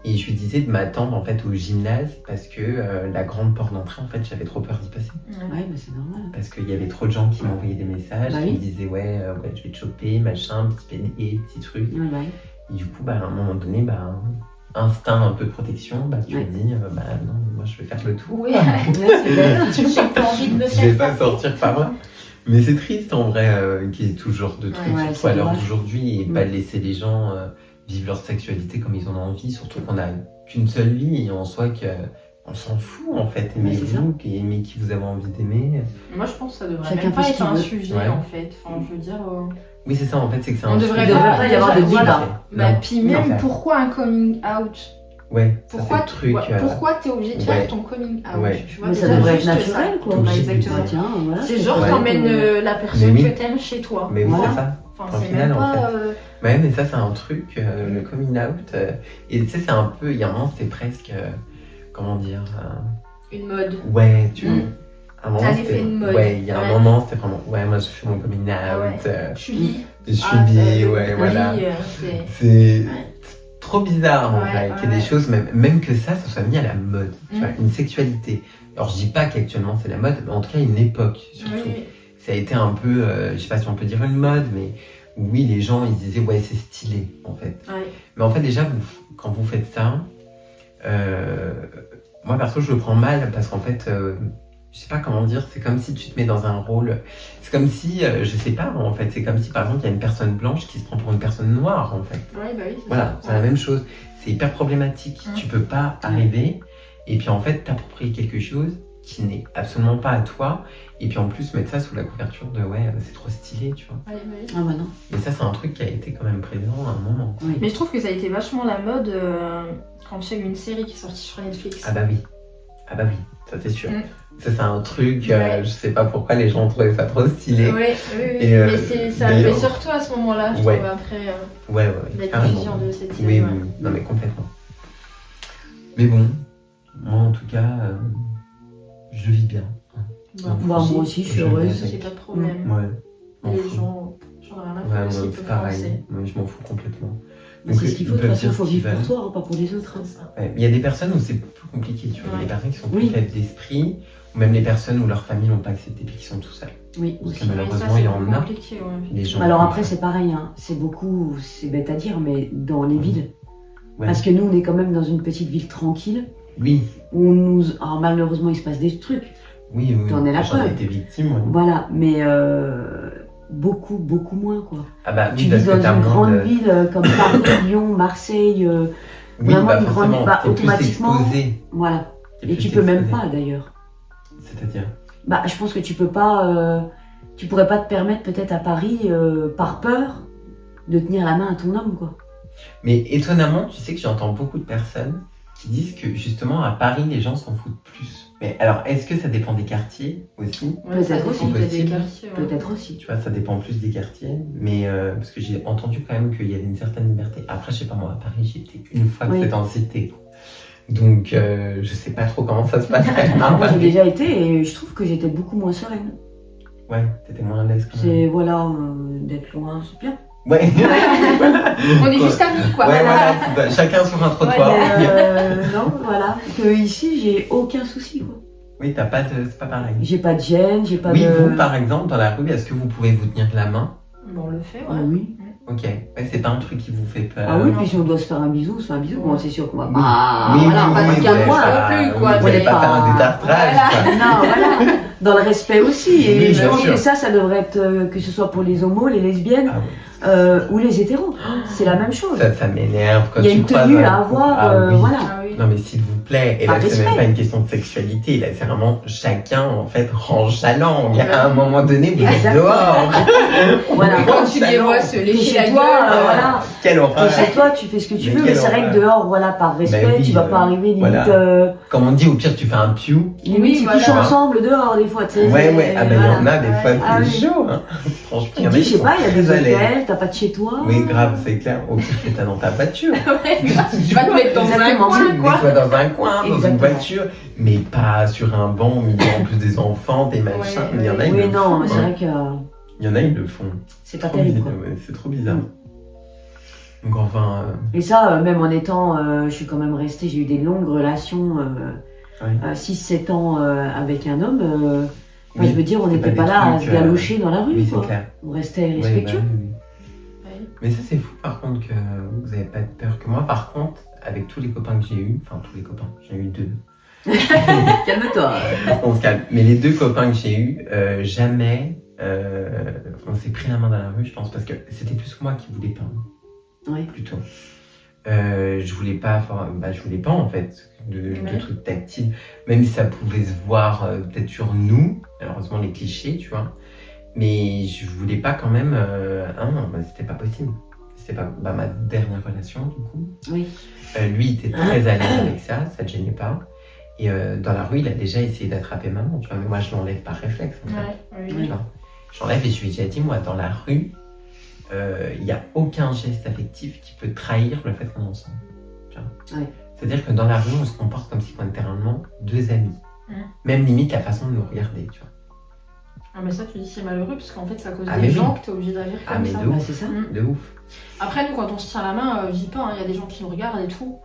Et je lui disais de m'attendre en fait au gymnase parce que la grande porte d'entrée, en fait, j'avais trop peur d'y passer. Ouais, mais c'est normal. Parce qu'il y avait trop de gens qui m'envoyaient des messages, Bah qui oui. me disaient ouais, je vais te choper, machin, petit pédé, petit truc. Ouais, ouais. Et du coup, à un moment donné, instinct un peu de protection, tu Ouais. te dis non, moi je vais faire le tour. Oui. Ouais, c'est vrai. J'ai pas envie de me Je vais faire pas taper. sortir par là. Mais c'est triste en vrai qu'il y ait tout genre de trucs, Ouais, surtout c'est à l'heure dommage. d'aujourd'hui, et Mm. pas laisser les gens vivre leur sexualité comme ils en ont envie, surtout qu'on a qu'une seule vie et en soi on s'en fout en fait. Ouais, c'est ça. Aimez-vous, aimez qui vous avez envie d'aimer. Moi, je pense que ça devrait Chacun même fait pas ce être qu'il un veut. sujet, Ouais. en fait. Enfin, je veux dire... Oui, c'est ça en fait, c'est que c'est On un devrait sujet. pas y avoir de voilà. débat. Bah, Non. puis même, Non. pourquoi un coming out? Ouais, ça Pourquoi, c'est le truc. pourquoi t'es obligé de ouais. faire ton coming out? Ouais. Tu vois, Mais ça déjà, devrait être juste naturel, ça. quoi. Tout Ouais, obligé de exactement. Bah, tiens, voilà. C'est genre, Ouais. t'emmènes la personne Mais oui. que t'aimes chez toi. Mais oui, Voilà. c'est ça. Enfin, Au c'est final, même en pas... fait. Ouais, mais ça, c'est un truc, le coming out. Et tu sais, c'est un peu. Il y a un moment, c'était presque. Comment dire une mode. Ouais, tu vois. Mm. À un moment, Un c'était- effet de mode. Ouais, il y a un Ouais. moment, c'était vraiment. Ouais, moi, je fais mon coming out. Ah ouais. Je suis bi. Je suis bi, ouais, voilà. C'est... C'est Ouais. trop bizarre en Ouais, vrai, qu'il y ait ouais. des choses, même que ça soit mis à la mode. Tu Mm. vois, une sexualité. Alors, je dis pas qu'actuellement c'est la mode, mais en tout cas, une époque surtout. Oui. Ça a été un peu, je sais pas si on peut dire une mode, mais oui, les gens ils disaient ouais, c'est stylé en fait. Ouais. Mais en fait, déjà, quand vous faites ça, moi perso, je le prends mal parce qu'en fait, je sais pas comment dire, c'est comme si tu te mets dans un rôle. C'est comme si, je sais pas en fait, c'est comme si par exemple, il y a une personne blanche qui se prend pour une personne noire en fait. Ouais, bah oui, c'est Voilà, ça. c'est la même chose. C'est hyper problématique. Mm. Tu peux pas arriver et puis en fait t'approprier quelque chose qui n'est absolument pas à toi et puis en plus mettre ça sous la couverture de ouais, c'est trop stylé, tu vois. Ouais, bah oui. Ah bah non. Et ça, c'est un truc qui a été quand même présent à un moment. Oui. Mais je trouve que ça a été vachement la mode quand il y a eu une série qui est sortie sur Netflix. Ah bah oui, ça c'est sûr. Mm. Ça c'est un truc, Ouais. je sais pas pourquoi les gens trouvaient ça trop stylé. Oui. Et, Mais ça arrivait d'ailleurs- surtout à ce moment-là, je Ouais. trouve, après Ouais, la carrément. diffusion de cette Oui, série. oui, oui. Non mais complètement. Mais bon, moi en tout cas, je vis bien. Bah, Bah, moi aussi, je suis Je heureuse. vais J'ai pas de problème. Ouais. m'en Les fous. gens, j'en ai rien à Ouais, foutre moi, s'ils c'est peuvent pareil. penser. Moi, je m'en fous complètement. Mais Donc, c'est ce qu'il faut, ils de toute peuvent façon, il dire faut ce qu'ils vivre pour veulent. toi, hein, pas pour les autres. hein. C'est ça. Ouais, mais il y a des personnes où c'est plus compliqué, tu vois. Il y a des personnes qui sont plus Oui. faibles d'esprit, ou même les personnes où leur famille l'ont pas accepté puis qui sont tout seuls. Oui, Parce aussi. que malheureusement, Mais ça, il y c'est en plus a. compliqué, ouais. Les gens Alors après, c'est pareil, hein. C'est beaucoup, c'est bête à dire, mais dans les villes. Ouais. Parce que nous, on est quand même dans une petite ville tranquille, Oui, où on nous... Alors malheureusement, il se passe des trucs. oui. T'en es la J'en ai preuve. été victime, ouais. Voilà, mais beaucoup, beaucoup moins, quoi. Ah bah oui, Tu parce vis que dans t'as une moins grande de... ville comme Paris, Lyon, Marseille, Oui, vraiment bah une grande- forcément, bah, t'es plus automatiquement- exposé. voilà. T'es Et plus tu peux même exposé. pas, d'ailleurs. C'est-à-dire Bah, je pense que tu peux pas... tu pourrais pas te permettre, peut-être à Paris, par peur, de tenir la main à ton homme, quoi. Mais étonnamment, tu sais que j'entends beaucoup de personnes qui disent que justement à Paris, les gens s'en foutent plus. Mais alors, est-ce que ça dépend des quartiers aussi? Ouais, ça Peut-être dépend aussi, des possible. quartiers, ouais. Peut-être aussi. Tu vois, ça dépend plus des quartiers, mais parce que j'ai entendu quand même qu'il y avait une certaine liberté. Après, je sais pas moi, à Paris, j'y étais une fois que Oui. c'était en cité. Donc, je sais pas trop comment ça se passe. Alors, moi, j'ai déjà été et je trouve que j'étais beaucoup moins sereine. Ouais, t'étais moins à l'aise quand même. C'est, voilà, d'être loin, c'est bien. Ouais. On est juste amis, quoi. Ouais, voilà. voilà, c'est ça. Chacun sur un trottoir. Non, voilà. Que ici, j'ai aucun souci, quoi. Oui, t'as pas de... c'est pas pareil. J'ai pas de gêne, j'ai pas Oui, de... vous, par exemple, dans la rue, est-ce que vous pouvez vous tenir la main? Bon, on le fait, Ah ouais. oui. Ok. Ouais, c'est pas un truc qui vous fait peur. Ah oui, non. puis si on doit se faire un bisou, on se fait un bisou. Bon, c'est sûr qu'on va Oui. pas... Oui, voilà, oui, pas oui, se vous calmer, voulez moi, pas- non plus, quoi, Vous voulez mais pas faire un pas- détartrage, Voilà. quoi. Non, voilà. Dans le respect aussi. Et Oui, je bien pense sûr. que ça devrait être... que ce soit pour les homos, les lesbiennes Ah ouais. ou les hétéros. C'est la même chose. Ça m'énerve quand Il y a tu une croises tenue un à couple. avoir, Ah oui. voilà. Ah oui. Non mais s'il vous plaît. Et Par là, c'est respect. même pas une question de sexualité. Là, c'est vraiment chacun, en fait, range sa langue. Il y a un moment donné, vous êtes Exactement. dehors. Voilà. Quand tu les vois se T'es lécher la chez gueule, toi, voilà. Quelle T'es horreur. chez toi, tu fais ce que tu Mais veux, mais quelle c'est vrai que horreur. dehors, voilà, par respect, Bah oui, tu vas pas arriver limite, voilà. Comme on dit, au pire, tu fais un piou. limite Oui, ils voilà. couchent ensemble dehors des fois, tu sais. Ouais. Ah, ben, il y en a des fois, Ah c'est oui. chaud, hein. Franchement, il y Tu en te a dis, qui je sais sont pas, il y a des très à l'aise. hôtels, t'as pas de chez toi. Oui, grave, c'est clair. Au pire, fais ça dans ta voiture. Ouais, tu vas te mettre dans un Exactement. coin, quoi. Mets-toi dans un coin, dans une Exactement. voiture, mais pas sur un banc où il y a en plus des enfants, des machins. Ouais, Il y en a, ils Oui, le non, font, mais c'est hein. vrai que Il y en a, ils le font. c'est pas Trop terrible, bizarre, quoi. ouais, c'est trop bizarre. Mm. Donc enfin, Et ça, même en étant, je suis quand même restée, j'ai eu des longues relations, ouais. 6-7 ans avec un homme. Oui, je veux dire, on c'est n'était pas pas des là à trucs, se galocher dans la rue, Oui, c'est quoi. clair. On restait Ouais, respectueux. bah oui. Ouais. Mais ça, c'est fou par contre que vous avez pas de peur. Que moi, par contre, avec tous les copains que j'ai eus, enfin tous les copains, j'en ai eu 2. Calme-toi. On se calme. Mais les 2 copains que j'ai eus, jamais on s'est pris la main dans la rue, je pense, parce que c'était plus moi qui voulais pas. Ouais. Plutôt. Je voulais pas, je voulais pas en fait de Ouais. trucs tactiles, même si ça pouvait se voir peut-être sur nous, malheureusement les clichés, tu vois. Mais je voulais pas quand même, c'était pas possible. C'était pas ma dernière relation du coup. Oui. Lui il était très à l'aise avec ça, ça le gênait pas. Et dans la rue il a déjà essayé d'attraper maman, tu vois. Mais moi je l'enlève par réflexe en fait. Ouais, Tu oui. vois. J'enlève et je lui ai déjà dit, moi, dans la rue, il n'y a aucun geste affectif qui peut trahir le fait qu'on est ensemble. Tu vois. Ouais. C'est-à-dire que dans la rue, on se comporte comme si on était réellement 2 amis. Mm. Même limite la façon de nous regarder, tu vois. Ah, mais ça, tu dis c'est malheureux parce qu'en fait, c'est à cause Ah, des mais gens oui. que t'es obligé d'agir Ah, comme mais ça. de Bah, ouf. c'est ça. Mm. De ouf. Après, nous, quand on se tient la main, je dis pas, il y a des gens qui nous regardent et tout.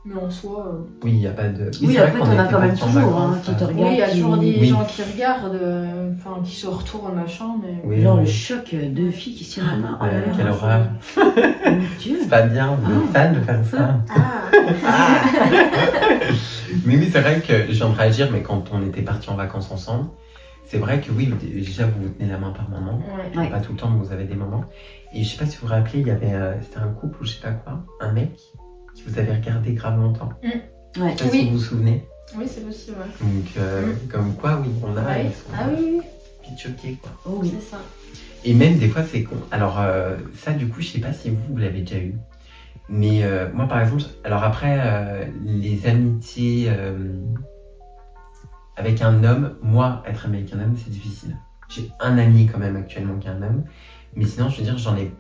Mais en soi. Oui, il n'y a pas de... Oui, c'est vrai après, qu'on t'en as était quand même partis en toujours, vacances, qui te Oui, il y a regardent. toujours des Oui. gens qui regardent, enfin, qui se retournent, machin, mais. Oui, Genre oui. le choc de filles qui se tirent la main. Oh là là, Quelle horreur. mon Dieu. C'est pas bien, vous êtes fan de faire ça. Ah. Mais oui, c'est vrai que je viens de réagir, mais quand on était partis en vacances ensemble, c'est vrai que oui, déjà vous vous tenez la main par moment. Ouais. Ouais. Pas tout le temps, mais vous avez des moments. Et je sais pas si vous vous rappelez, il y avait, c'était un couple ou je sais pas quoi, un mec qui vous avait regardé grave longtemps. Ouais. Je sais pas Oui. si vous vous souvenez. Oui, c'est possible, ouais. Donc, comme quoi, oui, on a, Ouais. ils sont Ah oui, oui, vite choqués, quoi. Oh oui, oui. c'est ça. Et même des fois, c'est con. Alors, ça, du coup, je sais pas si vous l'avez déjà eu. Mais moi, par exemple, alors après, les amitiés avec un homme, moi, être ami avec un homme, c'est difficile. J'ai un ami quand même actuellement qui est un homme. Mais sinon, je veux dire, j'en ai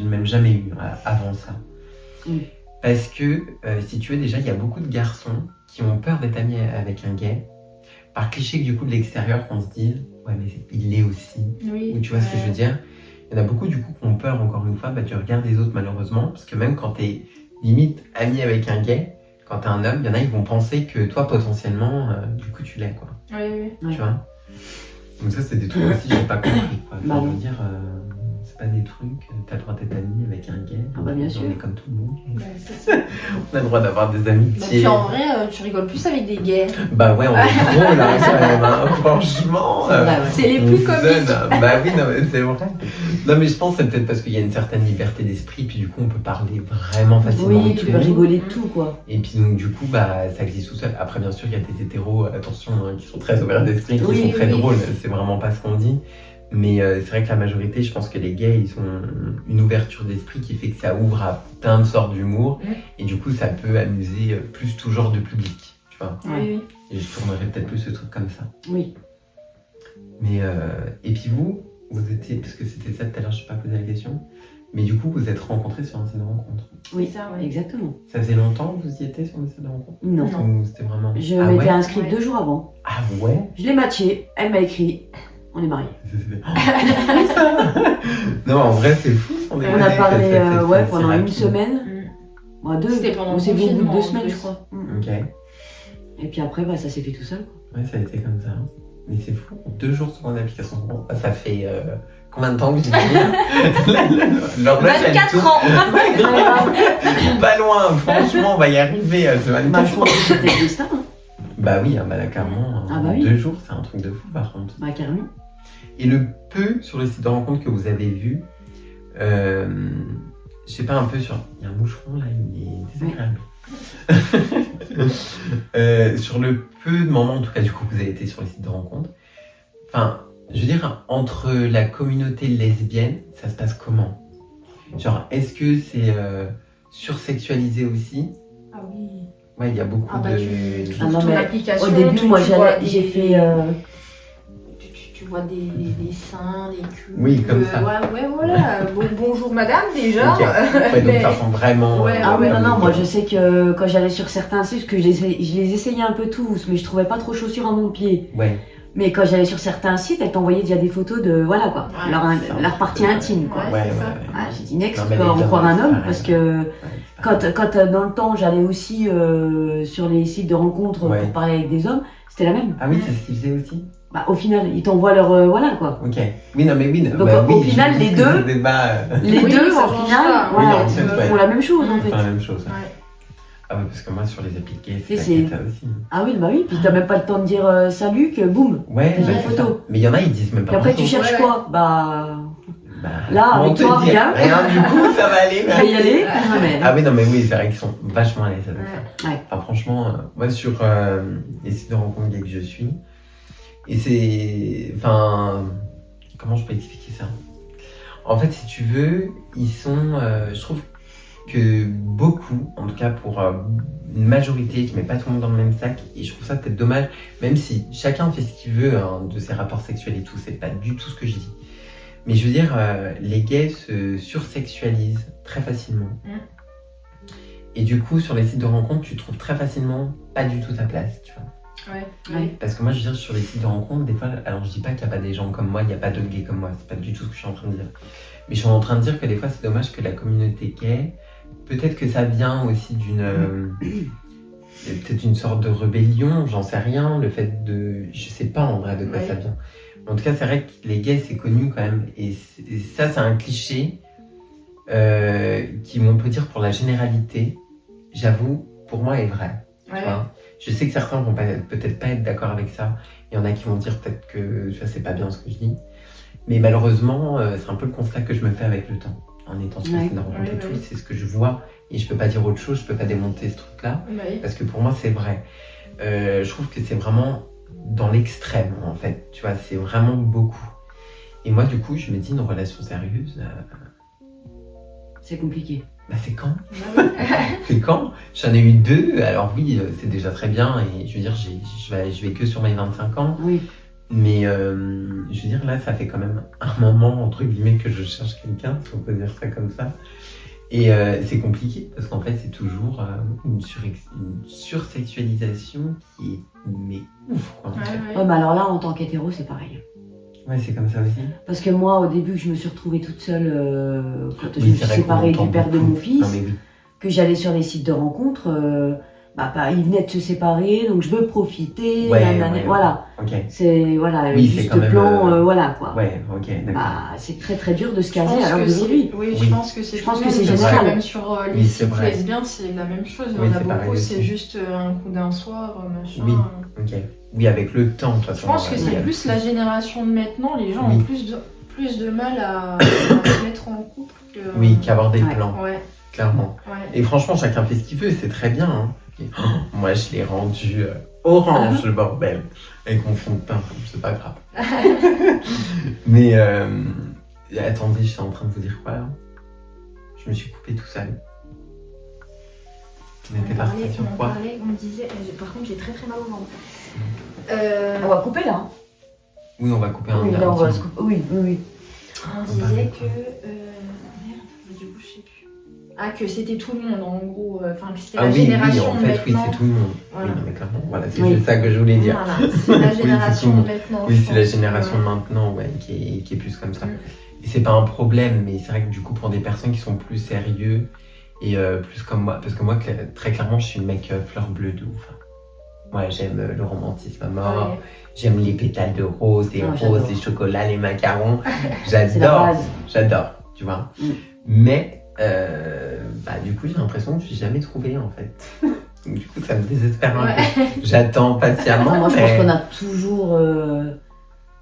même jamais eu avant ça. Mm. Parce que, si tu veux, déjà, il y a beaucoup de garçons qui ont peur d'être amis avec un gay. Par cliché, du coup, de l'extérieur, qu'on se dise, ouais, mais il l'est aussi. Oui. Ou tu vois ce que je veux dire? Il y en a beaucoup, du coup, qui ont peur, encore une fois, du regard des autres, malheureusement. Parce que même quand t'es limite ami avec un gay, quand t'es un homme, il y en a, ils vont penser que toi, potentiellement, du coup, tu l'es, quoi. Oui, oui. Ouais. Tu vois? Donc ça, c'est des trucs aussi, j'ai pas compris, quoi. Bah Enfin, je non. veux dire, c'est pas des trucs, t'as le droit d'être ami avec un gay. Ah bah, bien sûr. On est comme tout le monde. Ouais, c'est ça. On a le droit d'avoir des Bah, amitiés. puis en vrai, tu rigoles plus avec des gays. Bah ouais, on est gros, là, quand même, hein. Franchement. Bah ouais. C'est les on plus se comiques. donne. Bah oui, non, mais c'est vrai. Non, mais je pense que c'est peut-être parce qu'il y a une certaine liberté d'esprit, puis du coup, on peut parler vraiment facilement. Oui, de tu tout. peux rigoler de tout, quoi. Et puis donc, du coup, bah, ça glisse tout seul. Après, bien sûr, il y a des hétéros, attention, hein, qui sont très ouverts d'esprit, qui Oui, sont très oui. drôles. C'est vraiment pas ce qu'on dit. Mais c'est vrai que la majorité, je pense que les gays, ils ont une ouverture d'esprit qui fait que ça ouvre à plein de sortes d'humour. Mm. Et du coup, ça peut amuser plus tout genre de public. Tu vois. Oui, oui. Et je tournerais peut-être plus ce truc comme ça. Oui. Mais et puis vous étiez, parce que c'était ça tout à l'heure, je n'ai pas posé la question, mais du coup vous êtes rencontrés sur un site de rencontre. Oui, C'est ça, ouais. exactement. Ça faisait longtemps que vous y étiez sur le site de rencontre? Non. Non. Ou c'était vraiment... Je ah m'étais ouais? inscrite Ouais. 2 jours avant. Ah ouais? Je l'ai matché, elle m'a écrit, on est mariés. Non, en vrai c'est fou. On a parlé pendant une rapide. semaine. Mm. Bon, 2. C'était pendant On le s'est vu au bout de 2 confinement, semaines, en je plus. crois. Ok, Et puis après, ça s'est fait tout seul. ouais, ça a été comme ça. Mais c'est fou, 2 jours sur une application de rencontre. Ça fait combien de temps que j'ai dit? L'horloge, elle 24 tourne. ans. Pas loin, franchement, on va y arriver. C'est Bah, 24 je pense que c'était le destin. Hein. Bah oui, bah là, clairement, Ah bah oui. 2 jours, c'est un truc de fou par contre. Bah, carrément. Et le peu sur le site de rencontre que vous avez vu, je sais pas, un peu sur... Il y a un moucheron là, il est désagréable. Sur le peu de moments, en tout cas, du coup, que vous avez été sur les sites de rencontres, enfin, je veux dire, entre la communauté lesbienne, ça se passe comment? Genre, est-ce que c'est sursexualisé aussi? Ah oui. Ouais, il y a beaucoup Ah bah, de... Ah non, ton mais application, au début, moi, tu vois j'ai des- fait. Tu vois des seins, des culs. Oui, comme ça. Ouais, voilà. Bonjour madame, déjà. Ok. Ouais, donc Mais- ça sent vraiment... Ouais, Ah oui, non, non, moi ok. je sais que quand j'allais sur certains sites, parce que je les essayais un peu tous, mais je trouvais pas trop chaussures à mon pied. Ouais, Mais quand j'allais sur certains sites, elles t'envoyaient déjà des photos de, voilà quoi, Ouais, leur partie intime quoi. Ouais, ouais, c'est ouais. ça. ouais. Ah, j'ai dit next, Non, tu mais peux les en hommes, croire un c'est homme, pareil. parce que Ouais, quand dans le temps j'allais aussi sur les sites de rencontres Ouais. pour parler avec des hommes, c'était la même. Ah oui, c'est ce qu'ils faisaient aussi? Bah, au final, ils t'envoient leur, voilà quoi. Ok. Oui, non, mais oui. Donc, bah, au oui, final, je les dis que deux- c'était pas, Les Oui, deux, ça au change final, pas. voilà, Oui, en fait, ouais. font la même chose en c'est fait. pas la même chose. Ouais. Ah ouais, parce que moi, sur les appliqués, c'est Et la c'est- cata aussi. Ah oui, bah oui, puis t'as même pas le temps de dire salut, que boum. Ouais, T'as bah, une c'est photo. ça. Mais il y en a, ils disent même pas Et après tu bonjour. cherches Ouais. quoi? Bah, Bah, Là, comment avec te toi, dire rien. du coup, ça va aller. je vais y aller. Ah, mais- Ah oui, non, mais oui, c'est vrai qu'ils sont vachement à l'aise avec Ouais. ça. Ouais. Enfin, franchement, moi, sur les sites de rencontres gays que je suis, et c'est... Enfin, comment je peux expliquer ça? En fait, si tu veux, ils sont... je trouve que beaucoup, en tout cas pour une majorité, je mets pas tout le monde dans le même sac, et je trouve ça peut-être dommage, même si chacun fait ce qu'il veut hein, de ses rapports sexuels et tout, c'est pas du tout ce que je dis. Mais je veux dire, les gays se sursexualisent très facilement. Et du coup, sur les sites de rencontres, tu trouves très facilement pas du tout ta place, tu vois. Ouais. Parce que moi, je veux dire, sur les sites de rencontres, des fois, alors je dis pas qu'il n'y a pas des gens comme moi, il n'y a pas d'autres gays comme moi, c'est pas du tout ce que je suis en train de dire. Mais je suis en train de dire que des fois, c'est dommage que la communauté gay, peut-être que ça vient aussi d'une... peut-être une sorte de rébellion, j'en sais rien, le fait de... Je sais pas en vrai de quoi Ouais. ça vient. En tout cas, c'est vrai que les gays, c'est connu quand même. Et ça, c'est un cliché qui, on peut dire pour la généralité, j'avoue, pour moi, est vrai. Tu Ouais. vois. Je sais que certains vont peut-être pas être d'accord avec ça. Il y en a qui vont dire peut-être que ça, c'est pas bien ce que je dis. Mais malheureusement, c'est un peu le constat que je me fais avec le temps. En étant sur les sites de rencontres Ouais, et tout, ouais. c'est ce que je vois. Et je peux pas dire autre chose, je peux pas démonter ce truc-là. Ouais. Parce que pour moi, c'est vrai. Je trouve que c'est vraiment dans l'extrême, en fait. Tu vois, c'est vraiment beaucoup. Et moi, du coup, je me dis, une relation sérieuse, C'est compliqué. bah c'est quand? Ouais. C'est quand? J'en ai eu 2, alors oui, c'est déjà très bien. Et je veux dire, je vais que sur mes 25 ans. Oui. Mais je veux dire, là, ça fait quand même un moment, entre guillemets, que je cherche quelqu'un, si on peut dire ça comme ça. Et c'est compliqué, parce qu'en fait, c'est toujours une sursexualisation qui est mais ouf, quoi. en fait. Ouais, mais alors là, en tant qu'hétéro, c'est pareil. Ouais, c'est comme ça aussi. Parce que moi, au début, je me suis retrouvée toute seule quand je Oui, me c'est suis vrai qu'on séparée entend du père de beaucoup. mon fils, Non, mais oui. que j'allais sur les sites de rencontres. Il venait de se séparer, donc je veux profiter. Ouais, nanana, ouais, ouais. Voilà. Ok. C'est voilà, Oui, c'est juste quand même, plan, voilà quoi. Ouais, ok, d'accord. Bah, c'est très très dur de se Je caser pense à l'heure que d'aujourd'hui. oui, Oui. je pense que c'est Je pense tout que le c'est monde, parce général. Même sur les Oui, c'est sites vrai. lesbiens, c'est la même chose. Il Oui, y en a c'est pareil beaucoup, aussi. c'est juste un coup d'un soir, machin. Oui. Ok. Oui, avec le temps, de toute façon. Je pense que il y c'est a plus la génération de maintenant, les gens Oui. ont plus de mal à se mettre en couple que... Oui, qu'avoir des Ouais. plans, Ouais, clairement. ouais. Et franchement, chacun fait ce qu'il veut, c'est très bien. Hein. Et, moi, je l'ai rendu orange, le bordel, avec mon fond de teint, c'est pas grave. Mais attendez, je suis en train de vous dire quoi là? Je me suis coupé tout seul. On était parti sur quoi? on disait... Par contre, j'ai très très mal au ventre. On va couper là. Hein. Oui, on va couper un Oui, un là, on va petit se bout. couper. Oui, oui, oui. On disait que... Merde, du coup, je sais plus. Ah, que c'était tout le monde, en gros. Enfin, que c'était Ah la oui, oui, génération en de fait, oui, maintenant. c'est tout le monde. Voilà. Oui, non, mais clairement, voilà, c'est Oui. juste ça que je voulais dire. Voilà, c'est la c'est génération tout le de monde. maintenant. Oui, je c'est la pense. génération Ouais. de maintenant, ouais, qui est plus comme ça. Mm. Et c'est pas un problème, mais c'est vrai que du coup, pour des personnes qui sont plus sérieux et plus comme moi, parce que moi, très clairement, je suis une mec fleur bleue de ouf. Moi, j'aime le romantisme à mort, Ouais. j'aime les pétales de rose, les Ah, roses, j'adore. les chocolats, les macarons. C'est la J'adore, base. j'adore, tu vois. Mm. Mais, du coup, j'ai l'impression que je n'ai jamais trouvé, en fait. Donc, du coup, ça me désespère un Ouais. peu. J'attends patiemment. Moi, je pense mais- qu'on a toujours.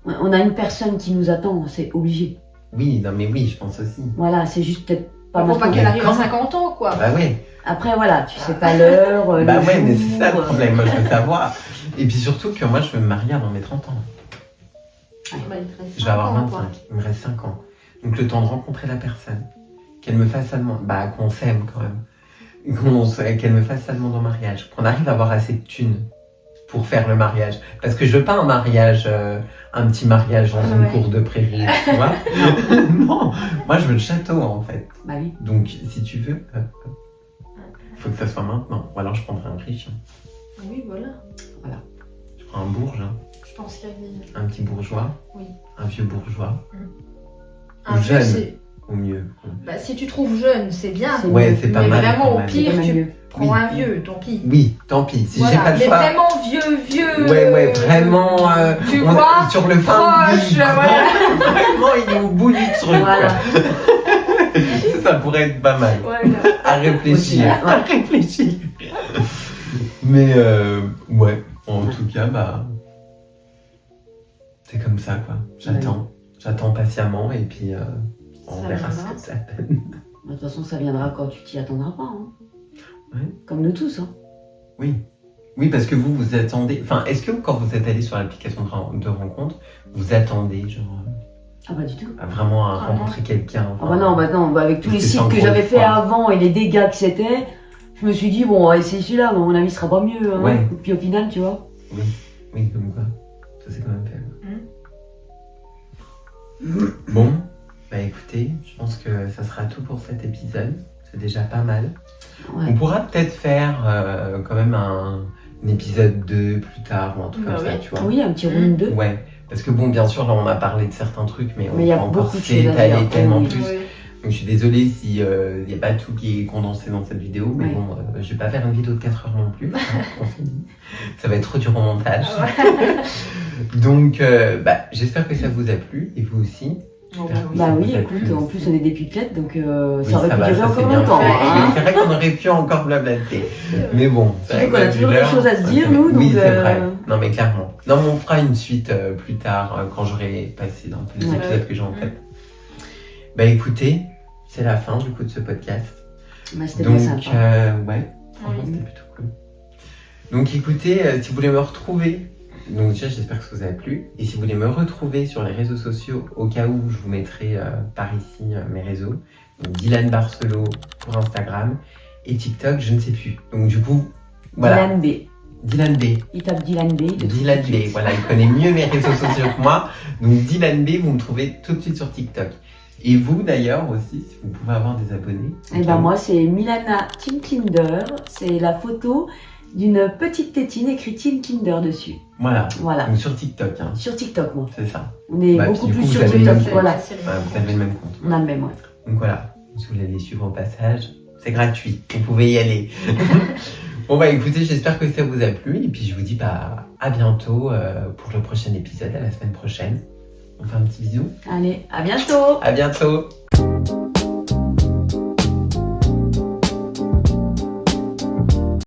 On a une personne qui nous attend, c'est obligé. Oui, non, mais oui, je pense aussi. Voilà, c'est juste peut-être Pas Faut pas maintenant. qu'elle arrive à Quand 50 ans, quoi. Bah ouais. Après, voilà, tu sais pas l'heure, Bah le ouais, mais jour, c'est ça le problème, moi je veux savoir. Et puis surtout que moi je veux me marier avant mes 30 ans. Bah, il te reste Je vais avoir 5 ans, 25, quoi. il me reste 5 ans. Donc le temps de rencontrer la personne, qu'elle me fasse sa demande, bah qu'on s'aime quand même, qu'elle me fasse sa demande en mariage, qu'on arrive à avoir assez de thunes pour faire le mariage. Parce que je veux pas un mariage, un petit mariage dans une Ouais. cour de prairie, tu vois. Non, moi je veux le château en fait. Bah oui. Donc si tu veux, faut que ça soit maintenant. Ou alors je prendrai un riche. Oui, voilà. Je prends un bourge, hein. Je pense qu'il y a des... Un petit bourgeois. Oui. Un vieux bourgeois. Un Jeune. vieux, c'est... Au mieux. Bah, si tu trouves jeune, c'est bien. C'est Ouais, mieux. c'est pas Mais mal. vraiment, quand au même. pire, C'est tu mieux. prends Oui. un vieux, tant pis. Oui, tant pis. Si j'ai Voilà. pas le Mais choix. vraiment vieux. Ouais, vraiment. Tu on est vois, sur le fin de proche, vie. voilà. Vraiment, il est au bout du truc. Voilà. Ça pourrait être pas mal. Voilà. À réfléchir. Aussi, À réfléchir. Mais ouais, en tout cas, bah. C'est comme ça, quoi. J'attends. J'attends patiemment et puis on Ça verra ce viendra. que ça donne. De toute façon, ça viendra quand tu t'y attendras pas. Hein. Ouais. Comme nous tous. Hein. Oui. Oui, parce que vous attendez. Enfin, est-ce que quand vous êtes allé sur l'application de rencontre, vous attendez, genre, Ah bah du tout. vraiment à Ah non. rencontrer quelqu'un Ah bah non, bah avec tous les C'était sites sans que gros j'avais fait espoir. avant et les dégâts que c'était, je me suis dit, bon, on va essayer celui-là, mais à mon avis, ce sera pas mieux. Hein. Ouais. Et puis au final, tu vois. Oui, comme quoi. Ça c'est quand même fait. Mm. Bon, bah écoutez, je pense que ça sera tout pour cet épisode. C'est déjà pas mal. Ouais. On pourra peut-être faire quand même un épisode 2 plus tard ou un truc Bah comme ça, oui. tu vois. Oui, un petit round 2. Ouais, parce que bon, bien sûr, là on a parlé de certains trucs, mais on Mais il y a peut encore beaucoup de choses à s'étaler dire. tellement Oui. plus. Oui. Donc je suis désolée si il n'y a pas tout qui est condensé dans cette vidéo, mais Ouais. bon, je vais pas faire une vidéo de 4 heures non plus. Hein, on s'est dit. Ça va être trop dur au montage. Ah ouais. Donc bah, j'espère que ça vous a plu et vous aussi. Bon, J'espère que Bah ça oui, vous a écoute, plu en aussi. plus on est des pipelettes, donc Oui, ça aurait pu va, durer ça, c'est encore bien longtemps. fait. Hein. C'est vrai qu'on aurait pu encore blablater. Mais bon, c'est Surtout vrai qu'on a que toujours vu des l'heure, choses à se dire, ça fait- nous, Oui, donc, c'est vrai. Non, mais clairement. Non, mais on fera une suite plus tard quand j'aurai passé un peu les Ouais. épisodes que j'ai en tête. Bah écoutez, c'est la fin du coup de ce podcast. Bah, c'était Donc, bien sympa. ouais, franchement, Oui. c'était plutôt cool. Donc, écoutez, si vous voulez me retrouver, donc déjà, j'espère que ça vous a plu. Et si vous voulez me retrouver sur les réseaux sociaux, au cas où je vous mettrai par ici mes réseaux, donc Dylan Barcelo pour Instagram et TikTok, je ne sais plus. Donc, du coup, voilà, Dylan B. Dylan B. Il tape Dylan B. il te trouve Dylan tout de B, suite. voilà, il connaît mieux mes réseaux sociaux que moi. Donc, Dylan B, vous me trouvez tout de suite sur TikTok. Et vous d'ailleurs aussi, si vous pouvez avoir des abonnés. Et ben moi, c'est Milana Team Kinder. C'est la photo d'une petite tétine écrit Team Kinder dessus. Voilà, Voilà. donc sur TikTok, hein, Sur TikTok, moi. c'est ça. On est Bah, beaucoup puis du plus coup, sur vous avez TikTok. le même Voilà. C'est le Ouais, même vous avez le même compte. On a le même, ouais. Donc voilà, si vous voulez les suivre au passage, c'est gratuit, vous pouvez y aller. Bon bah écoutez, j'espère que ça vous a plu et puis je vous dis bah à bientôt pour le prochain épisode, à la semaine prochaine. On fait un petit bisou. Allez, à bientôt. À bientôt.